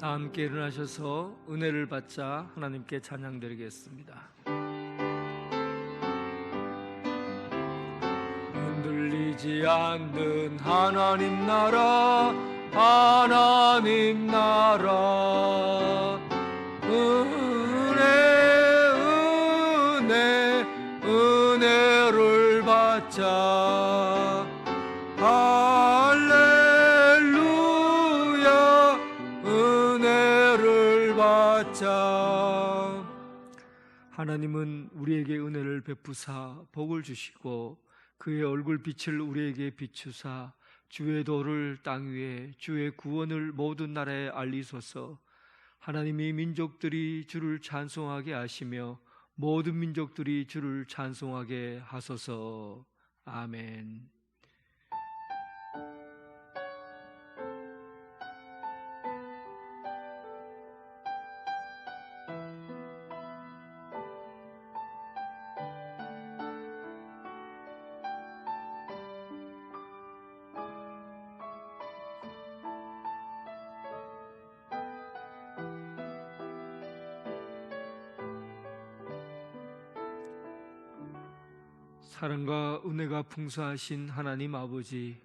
다 함께 일어나셔서 은혜를 받자 하나님께 찬양드리겠습니다. 흔들리지 않는 하나님 나라, 하나님 나라. 은혜를 받자. 할렐루야, 은혜를 받자. 하나님은 우리에게 은혜를 베푸사 복을 주시고 그의 얼굴빛을 우리에게 비추사 주의 도를 땅 위에, 주의 구원을 모든 나라에 알리소서. 하나님이 민족들이 주를 찬송하게 하시며 모든 민족들이 주를 찬송하게 하소서. 아멘. 사랑과 은혜가 풍성하신 하나님 아버지,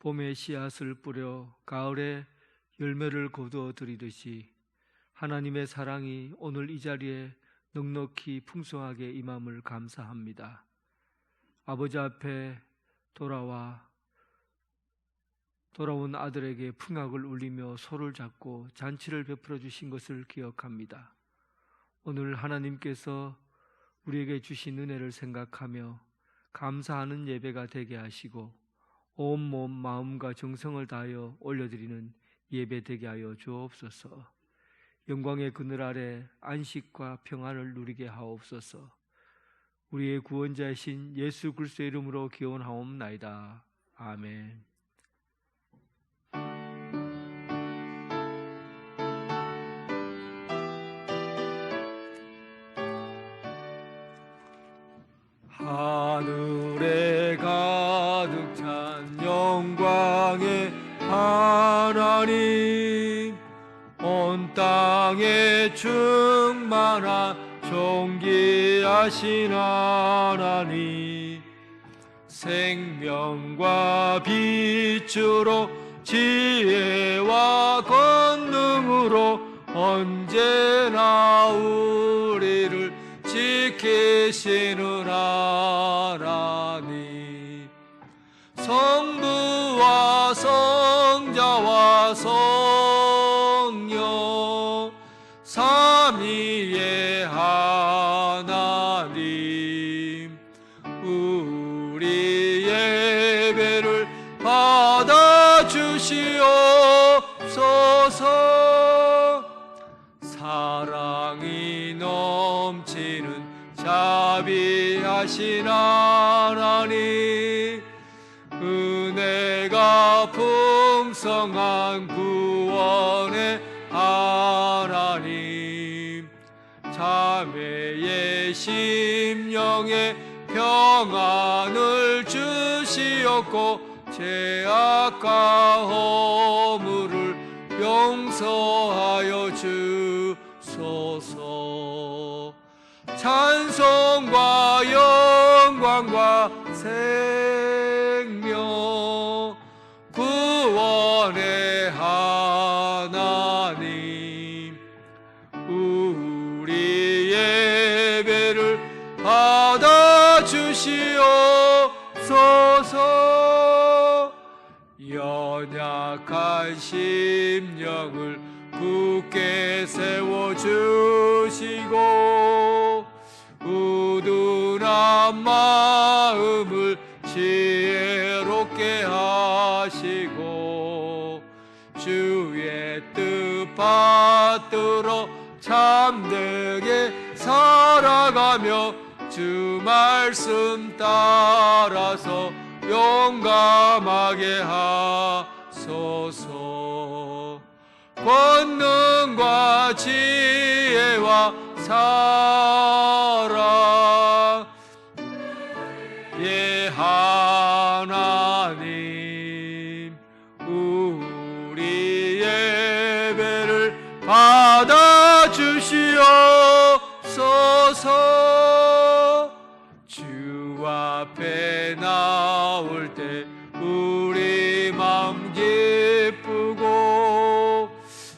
봄에 씨앗을 뿌려 가을에 열매를 거두어 드리듯이 하나님의 사랑이 오늘 이 자리에 넉넉히 풍성하게 임함을 감사합니다. 아버지 앞에 돌아온 아들에게 풍악을 울리며 소를 잡고 잔치를 베풀어 주신 것을 기억합니다. 오늘 하나님께서 우리에게 주신 은혜를 생각하며 감사하는 예배가 되게 하시고 온몸 마음과 정성을 다하여 올려드리는 예배 되게 하여 주옵소서. 영광의 그늘 아래 안식과 평안을 누리게 하옵소서. 우리의 구원자이신 예수 그리스도의 이름으로 기원하옵나이다. 아멘. 하늘에 가득 찬 영광의 하나님, 온 땅에 충만한 존귀하신 하나님, 생명과 빛으로 지혜와 권능으로 언제나 우리를 지키시는 하나님, 성부와 성자와 성령 삼위의 하나님, 우리 예배를 받아주시옵소서. 사랑이 넘치는 자비하신 하나님, 은혜가 풍성한 구원의 하나님, 자매의 심령에 평안을 주시옵고 죄악과 허물을 용서하여 주소서. 찬송과 영광과 생명 구원의 하나님, 우리 예배를 받아주시옵소서. 연약한 심령을 굳게 세워주시고 우둔한 마음을 지혜롭게 하시고 주의 뜻 받들어 참되게 살아가며 주 말씀 따라서 용감하게 하소서. 권능과 지혜와 사랑 예 하나님, 우리 예배를 받아주시옵소서. 주 앞에 나올 때 우리 마음 기쁘고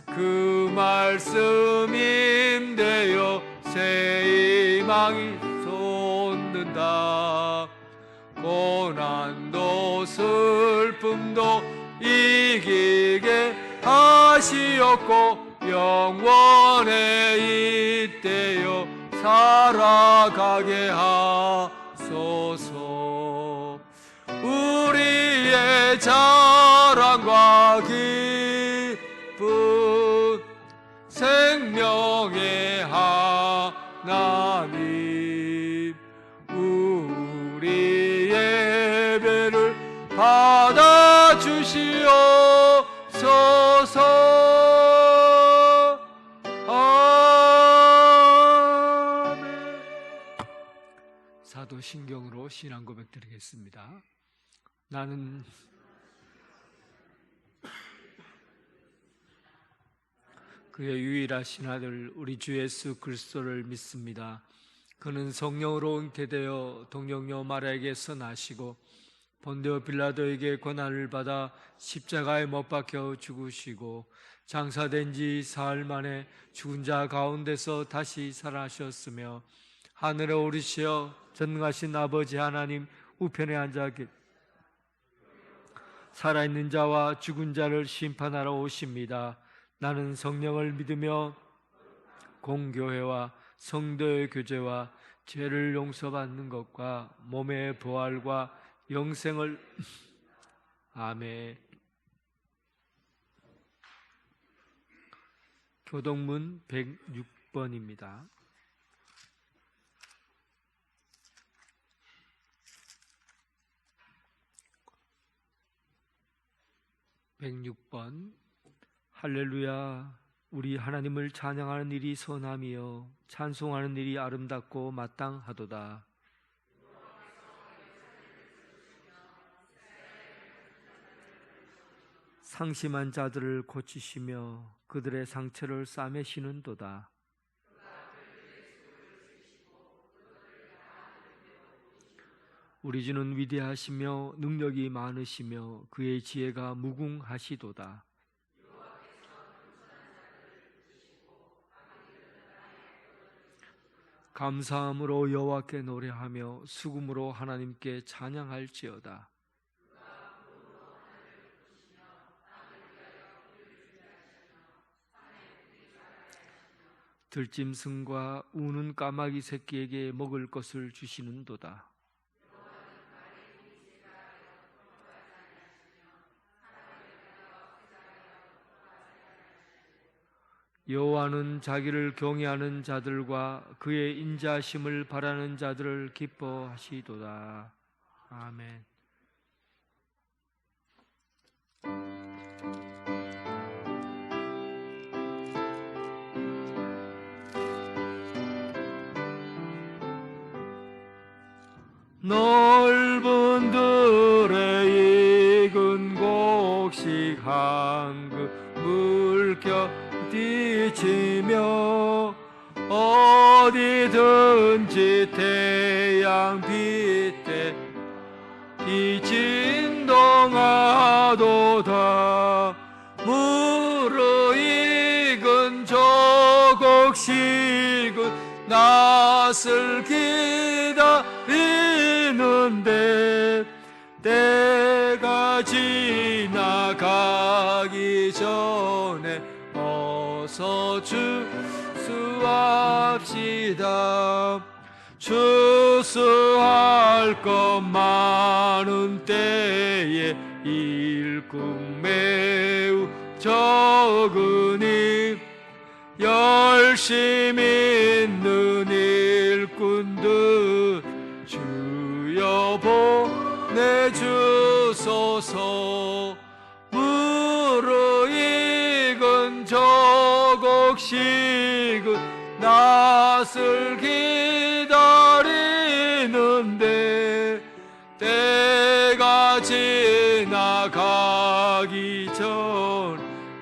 그 말씀 임되어 새 희망이 솟는다. 고난도 슬픔도 이기게 하시었고 영원에 잇대어 살아가게 하소서. 우리의 자랑과 기쁨 생명의 하나님, 우리 예배를 받아주시옵소서. 아멘. 사도신경으로 신앙 고백 드리겠습니다. 나는 그의 유일하신 아들 우리 주 예수 그리스도를 믿습니다. 그는 성령으로 잉태되어 동정녀 마리아에게서 나시고 본디오 빌라도에게 고난을 받아 십자가에 못 박혀 죽으시고 장사된 지 사흘 만에 죽은 자 가운데서 다시 살아나셨으며 하늘에 오르시어 전능하신 아버지 하나님 우편에 앉아 살아있는 자와 죽은 자를 심판하러 오십니다. 나는 성령을 믿으며 공교회와 성도의 교제와 죄를 용서받는 것과 몸의 부활과 영생을 아멘. 교동문 106번입니다. 106번. 할렐루야. 우리 하나님을 찬양하는 일이 선함이요 찬송하는 일이 아름답고 마땅하도다. 상심한 자들을 고치시며 그들의 상처를 싸매시는도다. 우리 주는 위대하시며 능력이 많으시며 그의 지혜가 무궁하시도다. 감사함으로 여호와께 노래하며 수금으로 하나님께 찬양할지어다. 들짐승과 우는 까마귀 새끼에게 먹을 것을 주시는도다. 여호와는 자기를 경외하는 자들과 그의 인자하심을 바라는 자들을 기뻐하시도다. 아멘. 넓은 들에 익은 곡식 한 그 물결 뛰치며 어디든지 태양 빛에 이 진동하도다. 무르익은 저 곡식은 낯을 기다리는데 때가 지나가기 전에 어서 추수합시다. 추수할 것 많은 때에 일꾼 매우 적으니 열심히 있는 일꾼들 주여 보내주소서. 무르익은 저 곡식은 낯을 기다리는데 때가 지나가기 전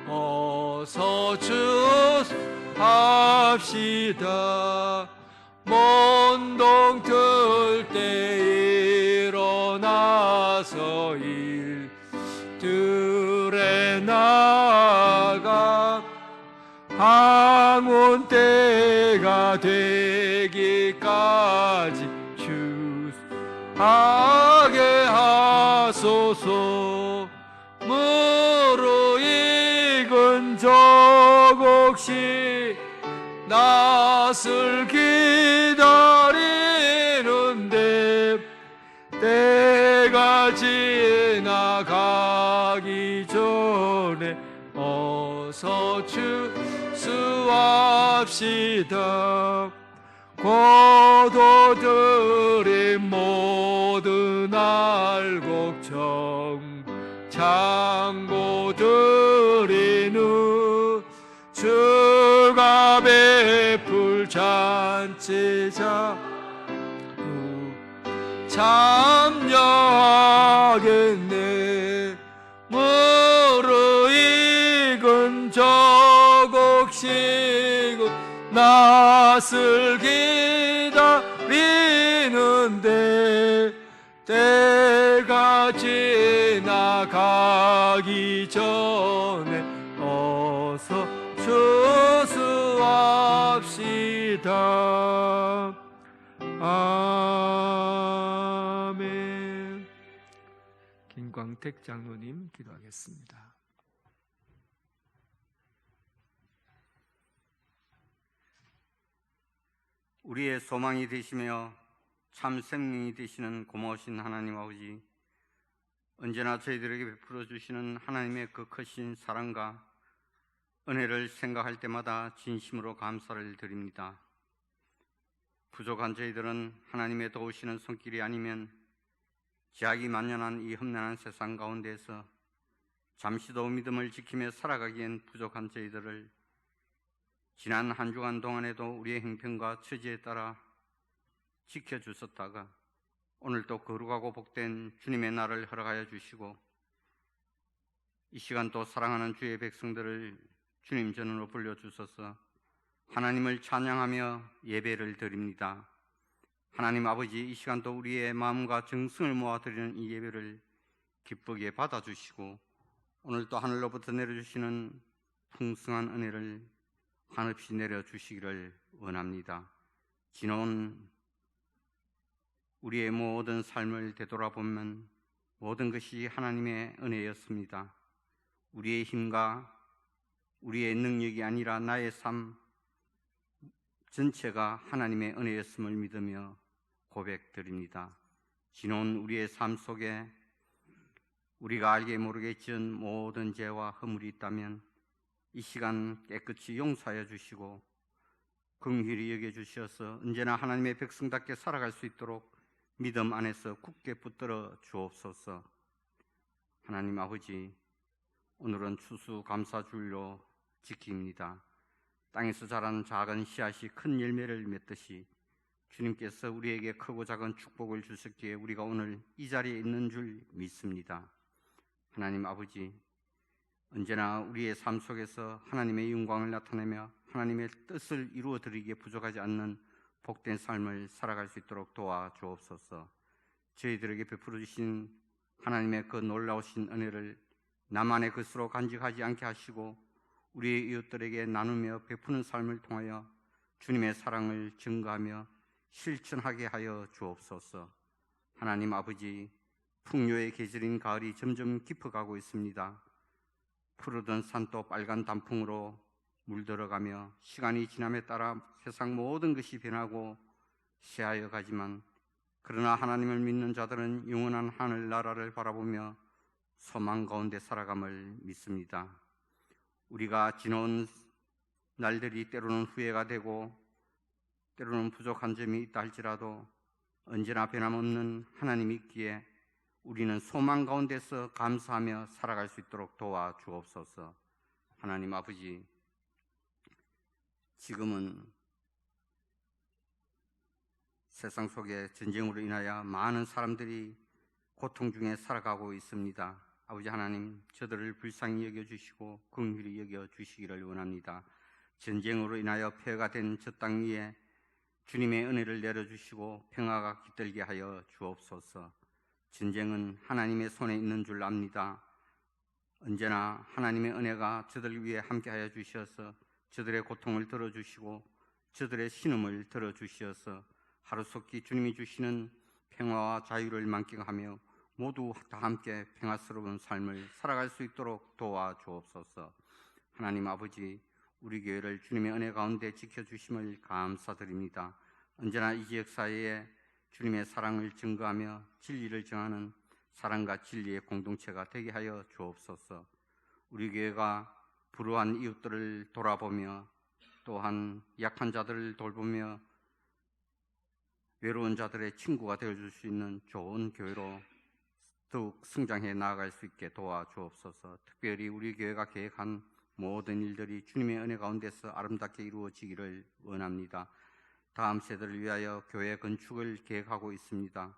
어서 주소서. 합시다. 먼동틀 때 일어나서 일들에 나가 항온 때가 되기까지 주하게 하소서. 무르익은 조국시 낯을 기다리는데 때가 지나가기 전에 어서 추수합시다. 고도들이 모두 날곡 장고들이 주가 베풀 잔치자 참여하겠네. 무르익은 저곡시고 낯을 기다리는데 때가 지나가기 전에 어서 추수합시다. 아멘. 김광택 장로님 기도하겠습니다. 우리의 소망이 되시며 참 생명이 되시는 고마우신 하나님 아버지, 언제나 저희들에게 베풀어 주시는 하나님의 그 크신 사랑과 은혜를 생각할 때마다 진심으로 감사를 드립니다. 부족한 저희들은 하나님의 도우시는 손길이 아니면 제약이 만연한 이 험난한 세상 가운데서 잠시도 믿음을 지키며 살아가기엔 부족한 저희들을 지난 한 주간 동안에도 우리의 행편과 처지에 따라 지켜주셨다가 오늘 또 거룩하고 복된 주님의 날을 허락하여 주시고 이 시간 또 사랑하는 주의 백성들을 주님 전으로 불러주셔서 하나님을 찬양하며 예배를 드립니다. 하나님 아버지, 이 시간 또 우리의 마음과 정성을 모아드리는 이 예배를 기쁘게 받아주시고 오늘 또 하늘로부터 내려주시는 풍성한 은혜를 한없이 내려주시기를 원합니다. 지나온 우리의 모든 삶을 되돌아보면 모든 것이 하나님의 은혜였습니다. 우리의 힘과 우리의 능력이 아니라 나의 삶 전체가 하나님의 은혜였음을 믿으며 고백드립니다. 지나온 우리의 삶 속에 우리가 알게 모르게 지은 모든 죄와 허물이 있다면 이 시간 깨끗이 용서하여 주시고 긍휼히 여겨주셔서 언제나 하나님의 백성답게 살아갈 수 있도록 믿음 안에서 굳게 붙들어 주옵소서. 하나님 아버지, 오늘은 추수감사주일로 지킵니다. 땅에서 자란 작은 씨앗이 큰 열매를 맺듯이 주님께서 우리에게 크고 작은 축복을 주셨기에 우리가 오늘 이 자리에 있는 줄 믿습니다. 하나님 아버지, 언제나 우리의 삶 속에서 하나님의 영광을 나타내며 하나님의 뜻을 이루어드리기에 부족하지 않는 복된 삶을 살아갈 수 있도록 도와주옵소서. 저희들에게 베풀어 주신 하나님의 그 놀라우신 은혜를 나만의 것으로 간직하지 않게 하시고 우리의 이웃들에게 나누며 베푸는 삶을 통하여 주님의 사랑을 증거하며 실천하게 하여 주옵소서. 하나님 아버지, 풍요의 계절인 가을이 점점 깊어가고 있습니다. 푸르던 산도 빨간 단풍으로 물들어가며 시간이 지남에 따라 세상 모든 것이 변하고 새하여 가지만 그러나 하나님을 믿는 자들은 영원한 하늘나라를 바라보며 소망 가운데 살아감을 믿습니다. 우리가 지나온 날들이 때로는 후회가 되고 때로는 부족한 점이 있다 할지라도 언제나 변함없는 하나님이 있기에 우리는 소망 가운데서 감사하며 살아갈 수 있도록 도와주옵소서. 하나님 아버지, 지금은 세상 속에 전쟁으로 인하여 많은 사람들이 고통 중에 살아가고 있습니다. 아버지 하나님, 저들을 불쌍히 여겨주시고 긍휼히 여겨주시기를 원합니다. 전쟁으로 인하여 폐허가 된 저 땅 위에 주님의 은혜를 내려주시고 평화가 깃들게 하여 주옵소서. 전쟁은 하나님의 손에 있는 줄 압니다. 언제나 하나님의 은혜가 저들 위해 함께하여 주시어서 저들의 고통을 들어주시고 저들의 신음을 들어주시어서 하루속히 주님이 주시는 평화와 자유를 만끽하며 모두 다 함께 평화스러운 삶을 살아갈 수 있도록 도와주옵소서. 하나님 아버지, 우리 교회를 주님의 은혜 가운데 지켜주심을 감사드립니다. 언제나 이 지역 사회에 주님의 사랑을 증거하며 진리를 정하는 사랑과 진리의 공동체가 되게 하여 주옵소서. 우리 교회가 불우한 이웃들을 돌아보며 또한 약한 자들을 돌보며 외로운 자들의 친구가 되어줄 수 있는 좋은 교회로 더욱 성장해 나아갈 수 있게 도와주옵소서. 특별히 우리 교회가 계획한 모든 일들이 주님의 은혜 가운데서 아름답게 이루어지기를 원합니다. 다음 세대를 위하여 교회 건축을 계획하고 있습니다.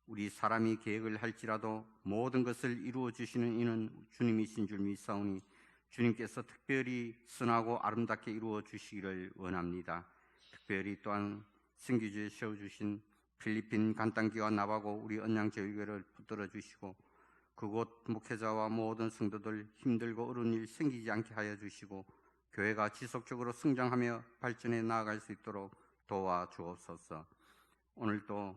우리 사람이 계획을 할지라도 모든 것을 이루어 주시는 이는 주님이신 줄 믿사오니 주님께서 특별히 선하고 아름답게 이루어 주시기를 원합니다. 특별히 또한 선교지에 세워주신 필리핀 간단기와 나바고 우리 언양제일교회를 붙들어 주시고 그곳 목회자와 모든 성도들 힘들고 어려운 일 생기지 않게 하여 주시고 교회가 지속적으로 성장하며 발전해 나아갈 수 있도록 도와주옵소서. 오늘도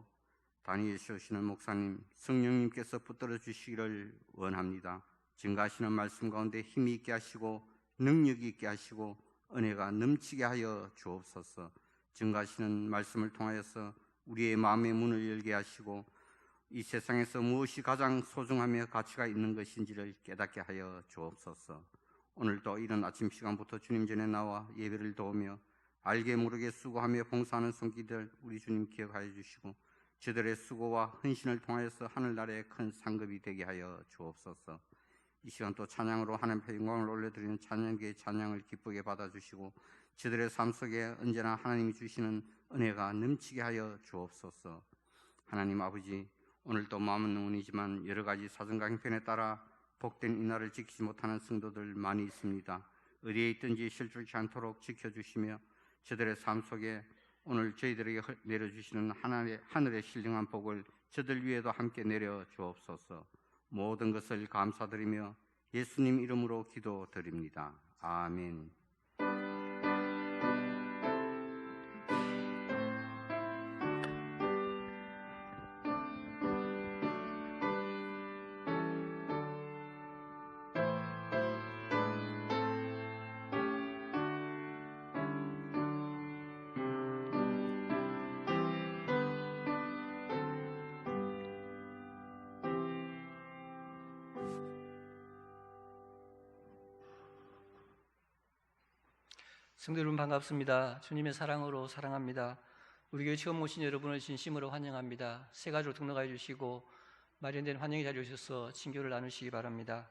다니엘 세우시는 목사님, 성령님께서 붙들어 주시기를 원합니다. 증가하시는 말씀 가운데 힘이 있게 하시고 능력이 있게 하시고 은혜가 넘치게 하여 주옵소서. 증가하시는 말씀을 통하여서 우리의 마음의 문을 열게 하시고 이 세상에서 무엇이 가장 소중하며 가치가 있는 것인지를 깨닫게 하여 주옵소서. 오늘도 이른 아침 시간부터 주님 전에 나와 예배를 도우며 알게 모르게 수고하며 봉사하는 손길들 우리 주님 기억하여 주시고 저들의 수고와 헌신을 통하여서 하늘나라의 큰 상급이 되게 하여 주옵소서. 이 시간 또 찬양으로 하나님 앞에 영광을 올려드리는 찬양계의 찬양을 기쁘게 받아주시고 저들의 삶 속에 언제나 하나님이 주시는 은혜가 넘치게 하여 주옵소서. 하나님 아버지, 오늘도 마음은 응원이지만 여러 가지 사정과 형편에 따라 복된 이날을 지키지 못하는 성도들 많이 있습니다. 어디에 있든지 실족치 않도록 지켜주시며 저들의 삶 속에 오늘 저희들에게 내려주시는 하늘의 신령한 복을 저들 위에도 함께 내려 주옵소서. 모든 것을 감사드리며 예수님 이름으로 기도드립니다. 아멘. 성도 여러분 반갑습니다. 주님의 사랑으로 사랑합니다. 우리 교회 처음 오신 여러분을 진심으로 환영합니다. 새 가족으로 등록해 주시고 마련된 환영의 자리에 오셔서 친교를 나누시기 바랍니다.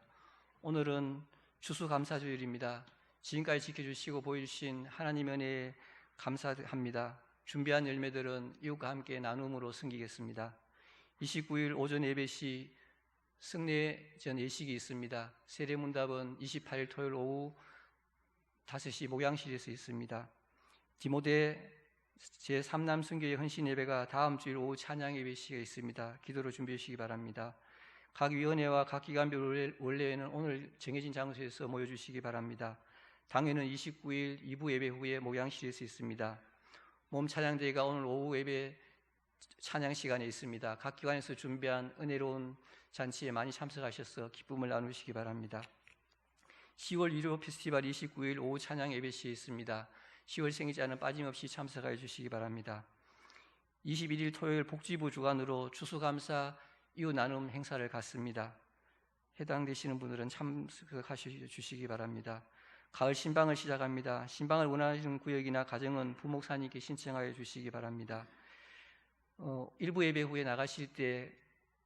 오늘은 추수감사주일입니다. 지금까지 지켜주시고 보여주신 하나님의 은혜에 감사합니다. 준비한 열매들은 이웃과 함께 나눔으로 섬기겠습니다. 29일 오전 예배 시 승례전 예식이 있습니다. 세례문답은 28일 토요일 오후 5시 목양실에서 있습니다. 디모데 제3남 선교회 헌신 예배가 다음 주일 오후 찬양 예배 시가 있습니다. 기도로 준비해 주시기 바랍니다. 각 위원회와 각 기관별 원래회는 오늘 정해진 장소에서 모여주시기 바랍니다. 당회는 29일 2부 예배 후에 목양실에서 있습니다. 몸 찬양대회가 오늘 오후 예배 찬양 시간에 있습니다. 각 기관에서 준비한 은혜로운 잔치에 많이 참석하셔서 기쁨을 나누시기 바랍니다. 10월 위로 페스티벌 29일 오후 찬양 예배 시에 있습니다. 10월 생일자는 빠짐없이 참석하여 주시기 바랍니다. 21일 토요일 복지부 주관으로 추수감사 이웃 나눔 행사를 갖습니다. 해당되시는 분들은 참석하셔 주시기 바랍니다. 가을 신방을 시작합니다. 신방을 원하시는 구역이나 가정은 부목사님께 신청하여 주시기 바랍니다. 일부 예배 후에 나가실 때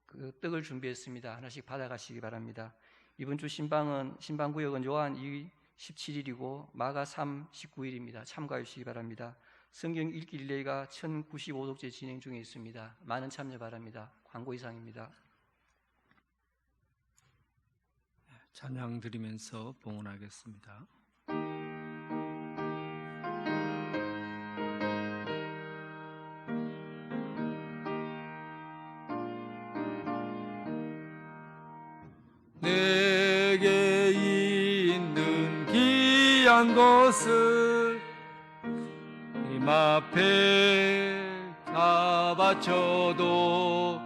그 떡을 준비했습니다. 하나씩 받아가시기 바랍니다. 이번 주 신방구역은 요한 2, 17일이고 마가 3, 19일입니다. 참가해 주시기 바랍니다. 성경 읽기 릴레이가 1095독째 진행 중에 있습니다. 많은 참여 바랍니다. 광고 이상입니다. 찬양 드리면서 봉헌하겠습니다. 내게 있는 귀한 것을 님 앞에 다 바쳐도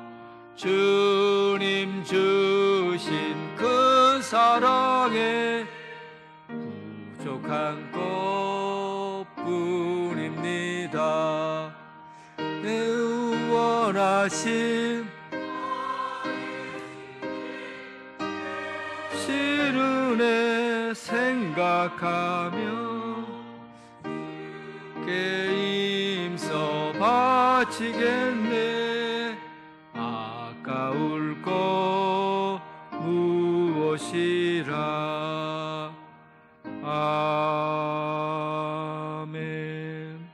주님 주신 큰 사랑에 부족한 것뿐입니다. 내 원하심 실은혜 생각하며 게임서 바치겠네. 아까울 거 무엇이라. 아멘.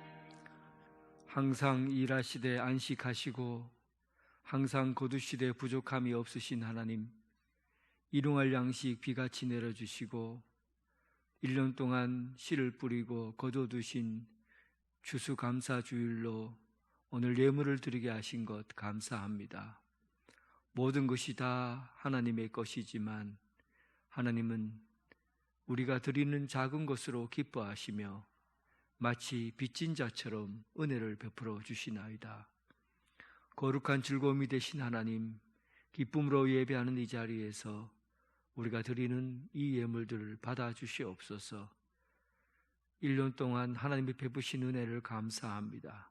항상 일하시되 안식하시고 항상 거두시되 부족함이 없으신 하나님, 일용할 양식 비같이 내려주시고 1년 동안 씨를 뿌리고 거둬두신 추수감사주일로 오늘 예물을 드리게 하신 것 감사합니다. 모든 것이 다 하나님의 것이지만 하나님은 우리가 드리는 작은 것으로 기뻐하시며 마치 빚진 자처럼 은혜를 베풀어 주시나이다. 거룩한 즐거움이 되신 하나님, 기쁨으로 예배하는 이 자리에서 우리가 드리는 이 예물들을 받아주시옵소서. 1년 동안 하나님이 베푸신 은혜를 감사합니다.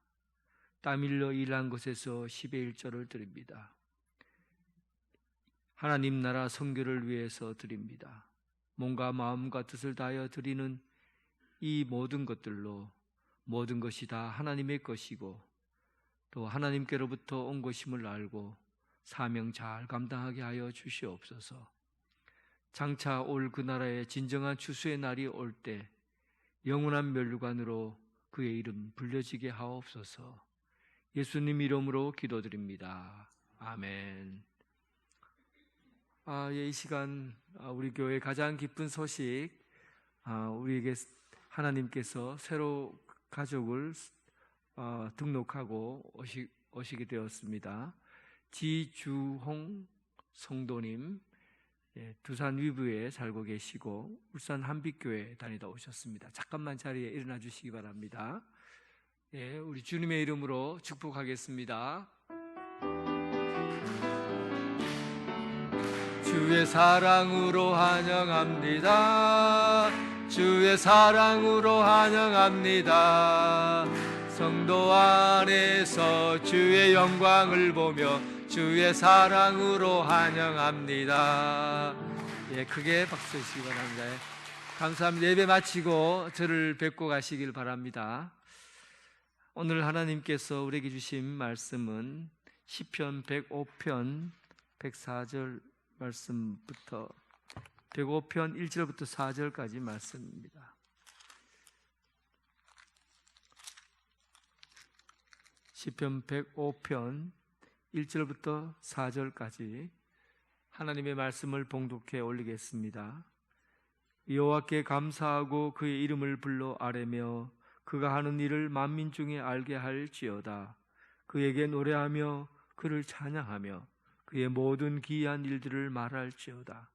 땀 흘려 일한 것에서 10의 1조를 드립니다. 하나님 나라 선교를 위해서 드립니다. 몸과 마음과 뜻을 다하여 드리는 이 모든 것들로 모든 것이 다 하나님의 것이고 또 하나님께로부터 온 것임을 알고 사명 잘 감당하게 하여 주시옵소서. 장차 올 그 나라의 진정한 추수의 날이 올 때 영원한 멸류관으로 그의 이름 불려지게 하옵소서. 예수님 이름으로 기도드립니다. 아멘. 이 시간 우리 교회 가장 기쁜 소식, 우리에게 하나님께서 새로 가족을 등록하고 오시게 되었습니다. 지주홍 성도님, 두산 위부에 살고 계시고 울산 한빛교회 다니다 오셨습니다. 잠깐만 자리에 일어나 주시기 바랍니다. 우리 주님의 이름으로 축복하겠습니다. 주의 사랑으로 환영합니다. 주의 사랑으로 환영합니다. 성도 안에서 주의 영광을 보며 주의 사랑으로 환영합니다. 크게 박수 주시기 바랍니다. 감사합니다. 예배 마치고 저를 뵙고 가시길 바랍니다. 오늘 하나님께서 우리에게 주신 말씀은 시편 105편 104절 말씀부터 105편 1절부터 4절까지 말씀입니다. 시편 105편 1절부터 4절까지 하나님의 말씀을 봉독해 올리겠습니다. 여호와께 감사하고 그의 이름을 불러 아뢰며 그가 하는 일을 만민 중에 알게 할지어다. 그에게 노래하며 그를 찬양하며 그의 모든 기이한 일들을 말할지어다.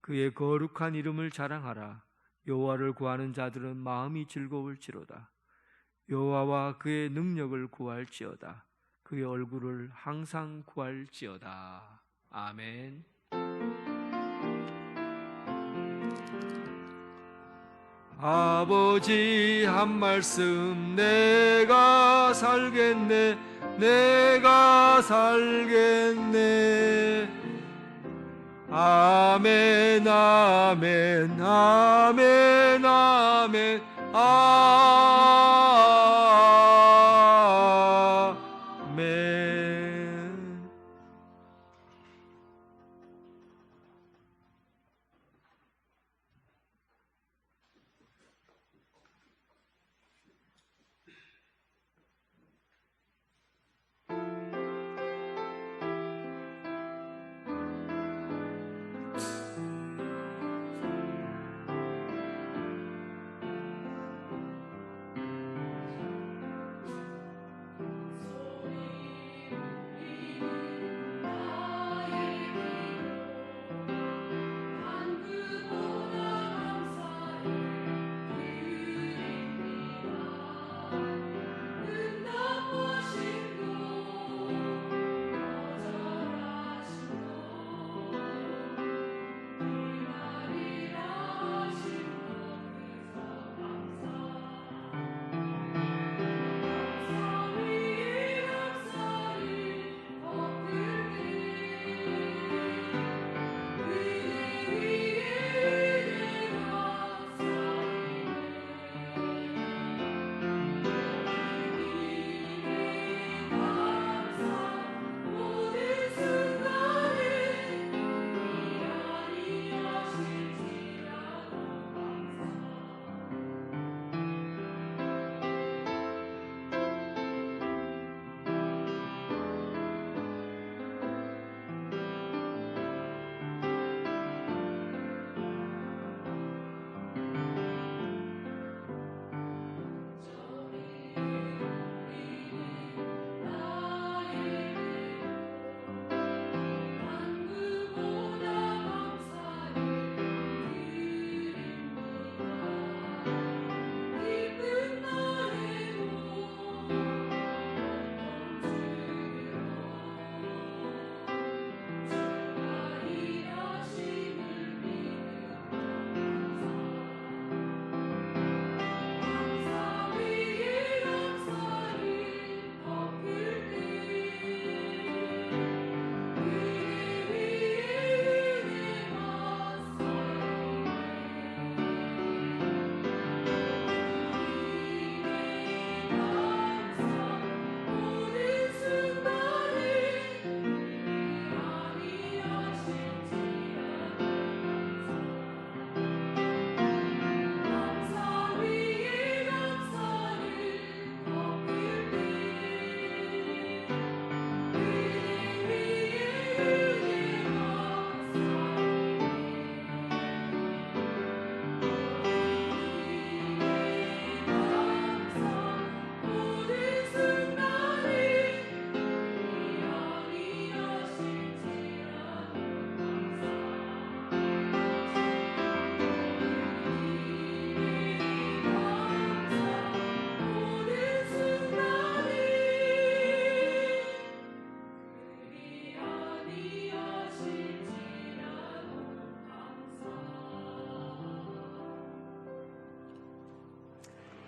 그의 거룩한 이름을 자랑하라. 여호와를 구하는 자들은 마음이 즐거울지로다. 여호와와 그의 능력을 구할지어다. 그의 얼굴을 항상 구할지어다. 아멘. 아버지 한 말씀 내가 살겠네. 내가 살겠네. 아멘 아멘 아멘 아멘 아멘.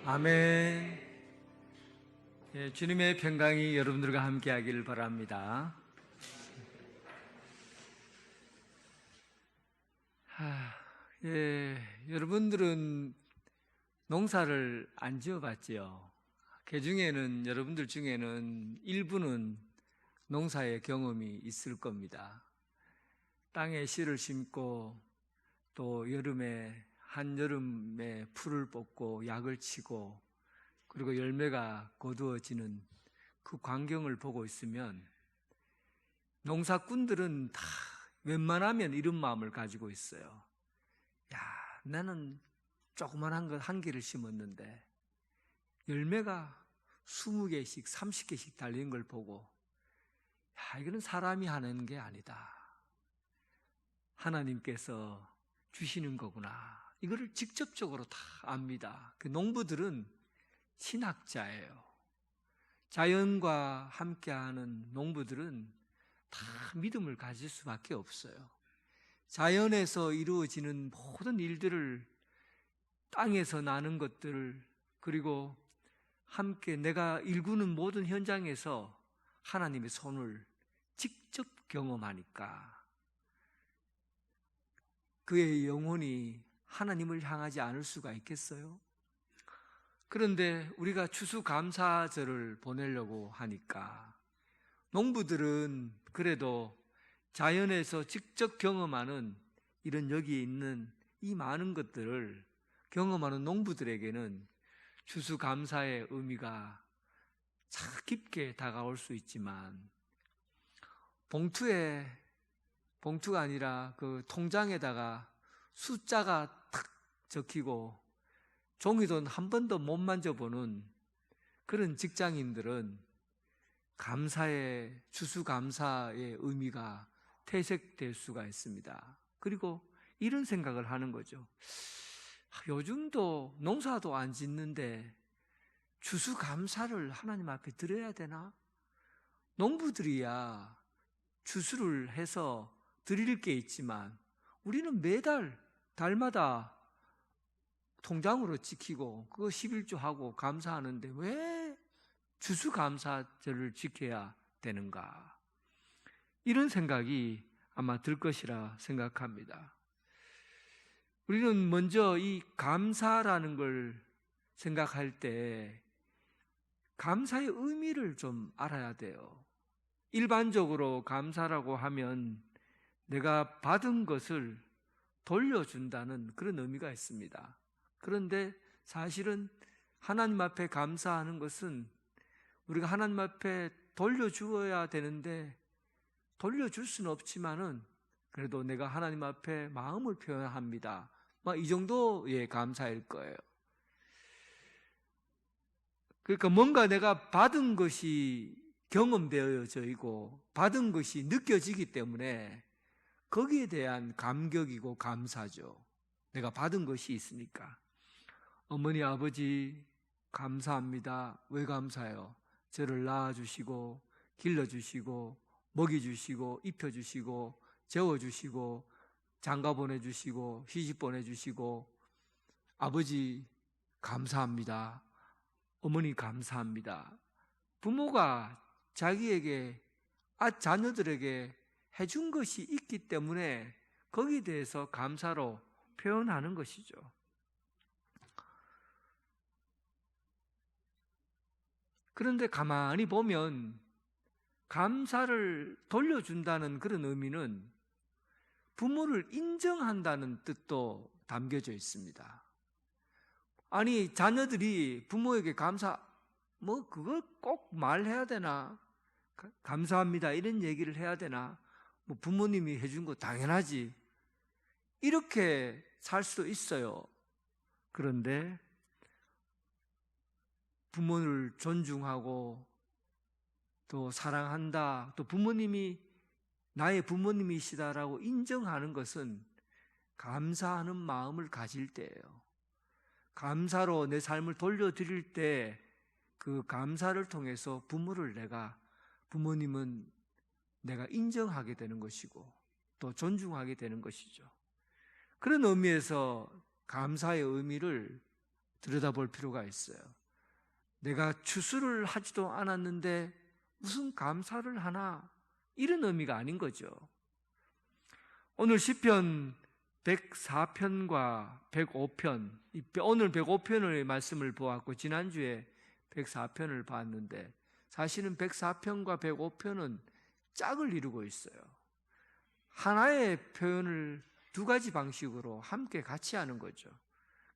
아멘. 예, 주님의 평강이 여러분들과 함께하기를 바랍니다. 여러분들은 농사를 안 지어봤지요? 그 중에는 여러분들 중에는 일부는 농사의 경험이 있을 겁니다. 땅에 씨를 심고 또 한여름에 풀을 뽑고 약을 치고 그리고 열매가 거두어지는 그 광경을 보고 있으면 농사꾼들은 다 웬만하면 이런 마음을 가지고 있어요. 야, 나는 조그만한 것 한 개를 심었는데 열매가 20개씩 30개씩 달리는 걸 보고 야, 이거는 사람이 하는 게 아니다. 하나님께서 주시는 거구나. 이거를 직접적으로 다 압니다. 그 농부들은 신학자예요. 자연과 함께하는 농부들은 다 믿음을 가질 수밖에 없어요. 자연에서 이루어지는 모든 일들을, 땅에서 나는 것들을, 그리고 함께 내가 일구는 모든 현장에서 하나님의 손을 직접 경험하니까 그의 영혼이 하나님을 향하지 않을 수가 있겠어요? 그런데 우리가 추수감사절을 보내려고 하니까 농부들은 그래도 자연에서 직접 경험하는 이런 여기에 있는 이 많은 것들을 경험하는 농부들에게는 추수감사의 의미가 참 깊게 다가올 수 있지만 봉투가 아니라 그 통장에다가 숫자가 탁 적히고 종이돈 한 번도 못 만져보는 그런 직장인들은 추수감사의 의미가 퇴색될 수가 있습니다. 그리고 이런 생각을 하는 거죠. 요즘도 농사도 안 짓는데 추수감사를 하나님 앞에 드려야 되나? 농부들이야 추수를 해서 드릴 게 있지만 우리는 매달 달마다 통장으로 지키고 그거 11조하고 감사하는데 왜 추수감사절을 지켜야 되는가? 이런 생각이 아마 들 것이라 생각합니다. 우리는 먼저 이 감사라는 걸 생각할 때 감사의 의미를 좀 알아야 돼요. 일반적으로 감사라고 하면 내가 받은 것을 돌려준다는 그런 의미가 있습니다. 그런데 사실은 하나님 앞에 감사하는 것은 우리가 하나님 앞에 돌려주어야 되는데 돌려줄 수는 없지만은 그래도 내가 하나님 앞에 마음을 표현합니다. 이 정도의 감사일 거예요. 그러니까 뭔가 내가 받은 것이 경험되어져 있고 받은 것이 느껴지기 때문에 거기에 대한 감격이고 감사죠. 내가 받은 것이 있으니까. 어머니 아버지 감사합니다. 왜 감사해요? 저를 낳아주시고 길러주시고 먹여주시고 입혀주시고 재워주시고 장가 보내주시고 시집 보내주시고 아버지 감사합니다. 어머니 감사합니다. 부모가 자기에게 자녀들에게 해준 것이 있기 때문에 거기에 대해서 감사로 표현하는 것이죠. 그런데 가만히 보면 감사를 돌려준다는 그런 의미는 부모를 인정한다는 뜻도 담겨져 있습니다. 아니 자녀들이 부모에게 그걸 꼭 말해야 되나? 감사합니다 이런 얘기를 해야 되나? 부모님이 해준 거 당연하지 이렇게 살 수도 있어요. 그런데 부모를 존중하고 또 사랑한다, 또 부모님이 나의 부모님이시다라고 인정하는 것은 감사하는 마음을 가질 때예요. 감사로 내 삶을 돌려드릴 때 그 감사를 통해서 부모님은 내가 인정하게 되는 것이고 또 존중하게 되는 것이죠. 그런 의미에서 감사의 의미를 들여다볼 필요가 있어요. 내가 추수를 하지도 않았는데 무슨 감사를 하나, 이런 의미가 아닌 거죠. 오늘 시편 104편과 105편, 오늘 105편의 말씀을 보았고 지난주에 104편을 봤는데, 사실은 104편과 105편은 짝을 이루고 있어요. 하나의 표현을 두 가지 방식으로 함께 같이 하는 거죠.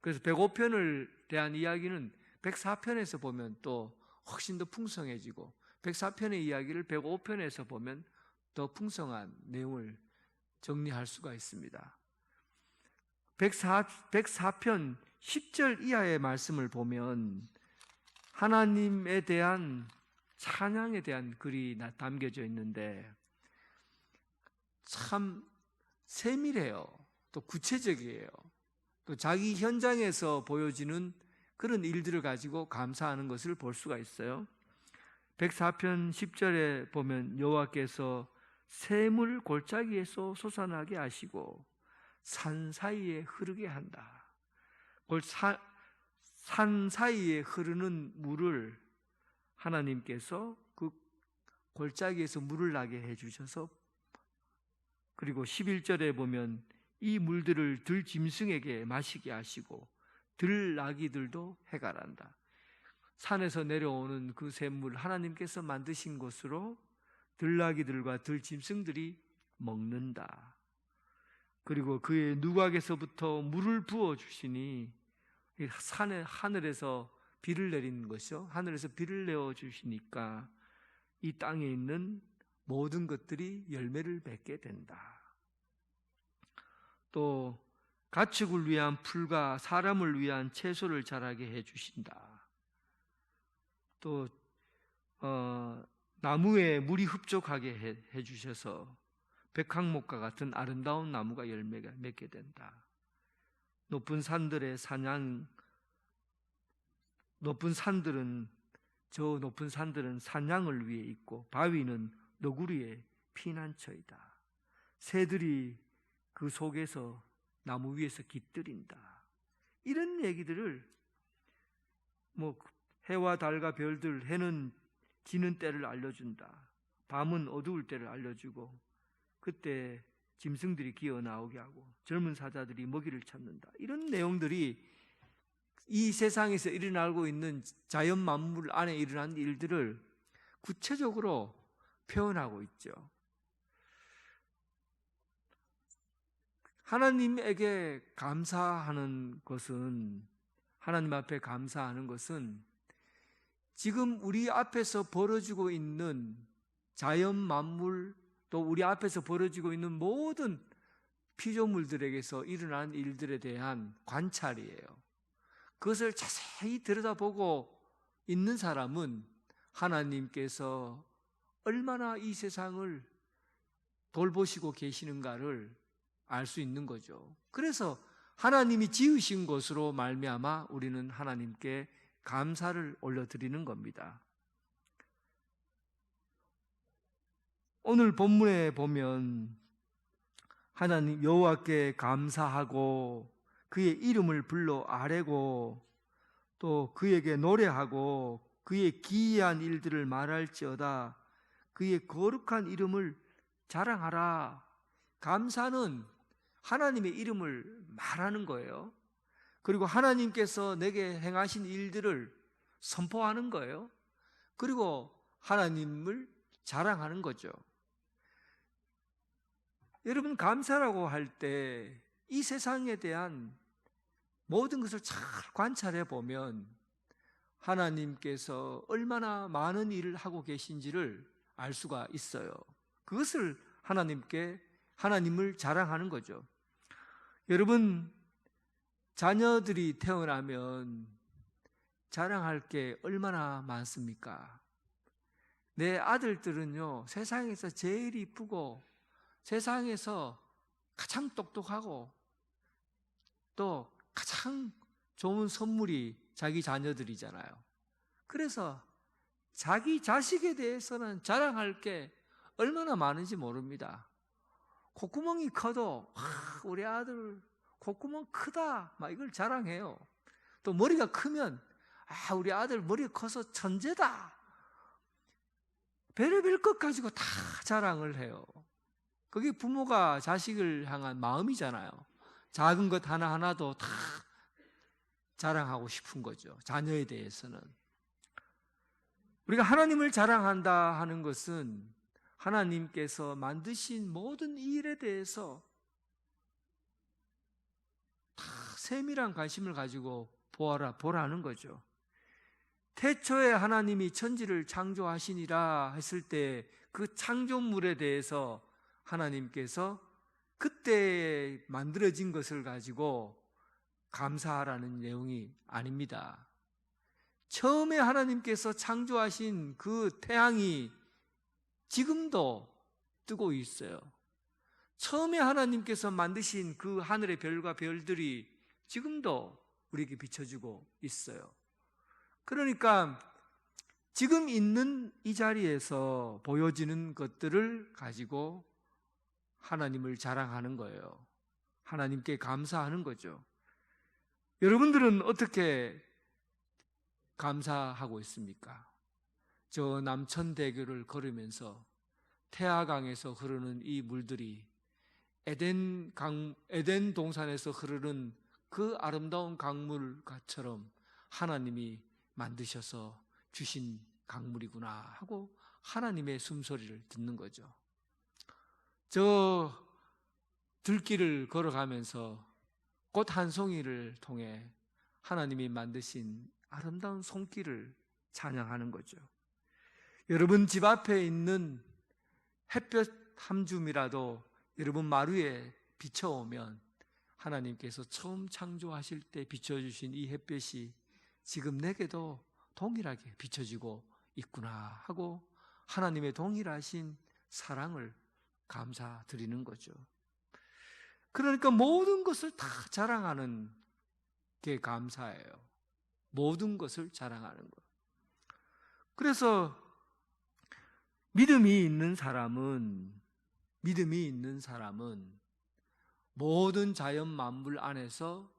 그래서 105편을 대한 이야기는 104편에서 보면 또 훨씬 더 풍성해지고, 104편의 이야기를 105편에서 보면 더 풍성한 내용을 정리할 수가 있습니다. 104편 10절 이하의 말씀을 보면 하나님에 대한 찬양에 대한 글이 담겨져 있는데 참 세밀해요. 또 구체적이에요. 또 자기 현장에서 보여지는 그런 일들을 가지고 감사하는 것을 볼 수가 있어요. 104편 10절에 보면 여호와께서 샘을 골짜기에서 솟아나게 하시고 산 사이에 흐르게 한다. 산 사이에 흐르는 물을 하나님께서 그 골짜기에서 물을 나게 해주셔서, 그리고 11절에 보면 이 물들을 들짐승에게 마시게 하시고 들나귀들도 해갈한다. 산에서 내려오는 그 샘물, 하나님께서 만드신 것으로 들나귀들과 들짐승들이 먹는다. 그리고 그의 누각에서부터 물을 부어주시니, 하늘에서 비를 내리는 것이요, 하늘에서 비를 내어주시니까 이 땅에 있는 모든 것들이 열매를 맺게 된다. 또 가축을 위한 풀과 사람을 위한 채소를 자라게 해주신다. 또 나무에 물이 흡족하게 해주셔서 백항목과 같은 아름다운 나무가 열매가 맺게 된다. 높은 산들은 산양을 위해 있고 바위는 너구리의 피난처이다. 새들이 그 속에서 나무 위에서 깃들인다. 이런 얘기들을 해와 달과 별들, 해는 지는 때를 알려준다. 밤은 어두울 때를 알려주고 그때 짐승들이 기어 나오게 하고 젊은 사자들이 먹이를 찾는다. 이런 내용들이 이 세상에서 일어나고 있는 자연 만물 안에 일어난 일들을 구체적으로 표현하고 있죠. 하나님에게 감사하는 것은, 하나님 앞에 감사하는 것은 지금 우리 앞에서 벌어지고 있는 자연 만물, 또 우리 앞에서 벌어지고 있는 모든 피조물들에게서 일어난 일들에 대한 관찰이에요. 그것을 자세히 들여다보고 있는 사람은 하나님께서 얼마나 이 세상을 돌보시고 계시는가를 알 수 있는 거죠. 그래서 하나님이 지으신 것으로 말미암아 우리는 하나님께 감사를 올려드리는 겁니다. 오늘 본문에 보면 하나님 여호와께 감사하고 그의 이름을 불러 아뢰고 또 그에게 노래하고 그의 기이한 일들을 말할지어다. 그의 거룩한 이름을 자랑하라. 감사는 하나님의 이름을 말하는 거예요. 그리고 하나님께서 내게 행하신 일들을 선포하는 거예요. 그리고 하나님을 자랑하는 거죠. 여러분, 감사라고 할 때 이 세상에 대한 모든 것을 잘 관찰해 보면 하나님께서 얼마나 많은 일을 하고 계신지를 알 수가 있어요. 그것을 하나님을 자랑하는 거죠. 여러분, 자녀들이 태어나면 자랑할 게 얼마나 많습니까? 내 아들들은요, 세상에서 제일 이쁘고 세상에서 가장 똑똑하고 또 가장 좋은 선물이 자기 자녀들이잖아요. 그래서 자기 자식에 대해서는 자랑할 게 얼마나 많은지 모릅니다. 콧구멍이 커도 우리 아들 콧구멍 크다 막 이걸 자랑해요. 또 머리가 크면 우리 아들 머리가 커서 천재다. 별의별 것 가지고 다 자랑을 해요. 그게 부모가 자식을 향한 마음이잖아요. 작은 것 하나하나도 다 자랑하고 싶은 거죠. 자녀에 대해서는. 우리가 하나님을 자랑한다 하는 것은 하나님께서 만드신 모든 일에 대해서 다 세밀한 관심을 가지고 보라는 거죠. 태초에 하나님이 천지를 창조하시니라 했을 때 그 창조물에 대해서 하나님께서 그때 만들어진 것을 가지고 감사하라는 내용이 아닙니다. 처음에 하나님께서 창조하신 그 태양이 지금도 뜨고 있어요. 처음에 하나님께서 만드신 그 하늘의 별과 별들이 지금도 우리에게 비춰주고 있어요. 그러니까 지금 있는 이 자리에서 보여지는 것들을 가지고 하나님을 자랑하는 거예요. 하나님께 감사하는 거죠. 여러분들은 어떻게 감사하고 있습니까? 저 남천대교를 걸으면서 태화강에서 흐르는 이 물들이 에덴 동산에서 흐르는 그 아름다운 강물처럼 하나님이 만드셔서 주신 강물이구나 하고 하나님의 숨소리를 듣는 거죠. 저 들길을 걸어가면서 꽃 한 송이를 통해 하나님이 만드신 아름다운 손길을 찬양하는 거죠. 여러분 집 앞에 있는 햇볕 한 줌이라도 여러분 마루에 비춰오면 하나님께서 처음 창조하실 때 비춰주신 이 햇볕이 지금 내게도 동일하게 비춰지고 있구나 하고 하나님의 동일하신 사랑을 감사드리는 거죠. 그러니까 모든 것을 다 자랑하는 게 감사예요. 모든 것을 자랑하는 것. 그래서 믿음이 있는 사람은 모든 자연 만물 안에서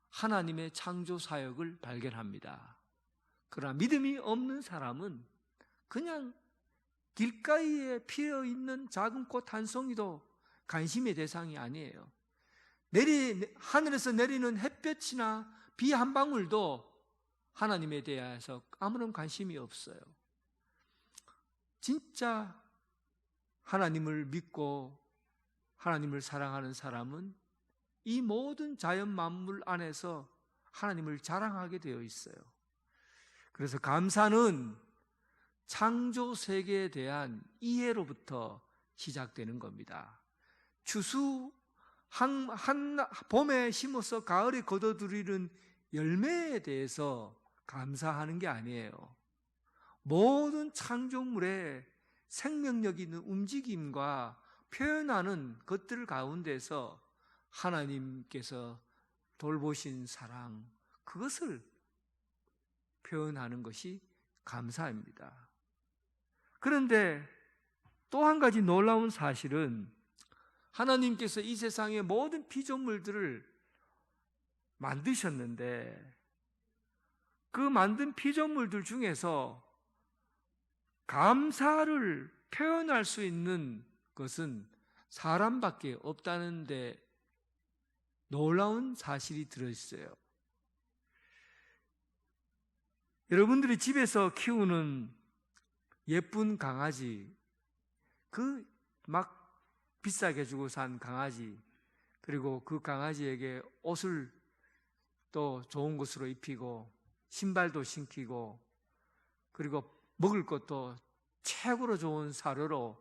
하나님의 창조 사역을 발견합니다. 그러나 믿음이 없는 사람은 그냥 길가에 피어 있는 작은 꽃 한 송이도 관심의 대상이 아니에요. 하늘에서 내리는 햇볕이나 비 한 방울도 하나님에 대해서 아무런 관심이 없어요. 진짜 하나님을 믿고 하나님을 사랑하는 사람은 이 모든 자연 만물 안에서 하나님을 자랑하게 되어 있어요. 그래서 감사는 창조 세계에 대한 이해로부터 시작되는 겁니다. 추수 한 봄에 심어서 가을에 거둬들이는 열매에 대해서 감사하는 게 아니에요. 모든 창조물의 생명력 있는 움직임과 표현하는 것들 가운데서 하나님께서 돌보신 사랑, 그것을 표현하는 것이 감사입니다. 그런데 또 한 가지 놀라운 사실은 하나님께서 이 세상의 모든 피조물들을 만드셨는데 그 만든 피조물들 중에서 감사를 표현할 수 있는 것은 사람밖에 없다는 데 놀라운 사실이 들어있어요. 여러분들이 집에서 키우는 예쁜 강아지, 그 막 비싸게 주고 산 강아지, 그리고 그 강아지에게 옷을 또 좋은 것으로 입히고 신발도 신기고 그리고 먹을 것도 최고로 좋은 사료로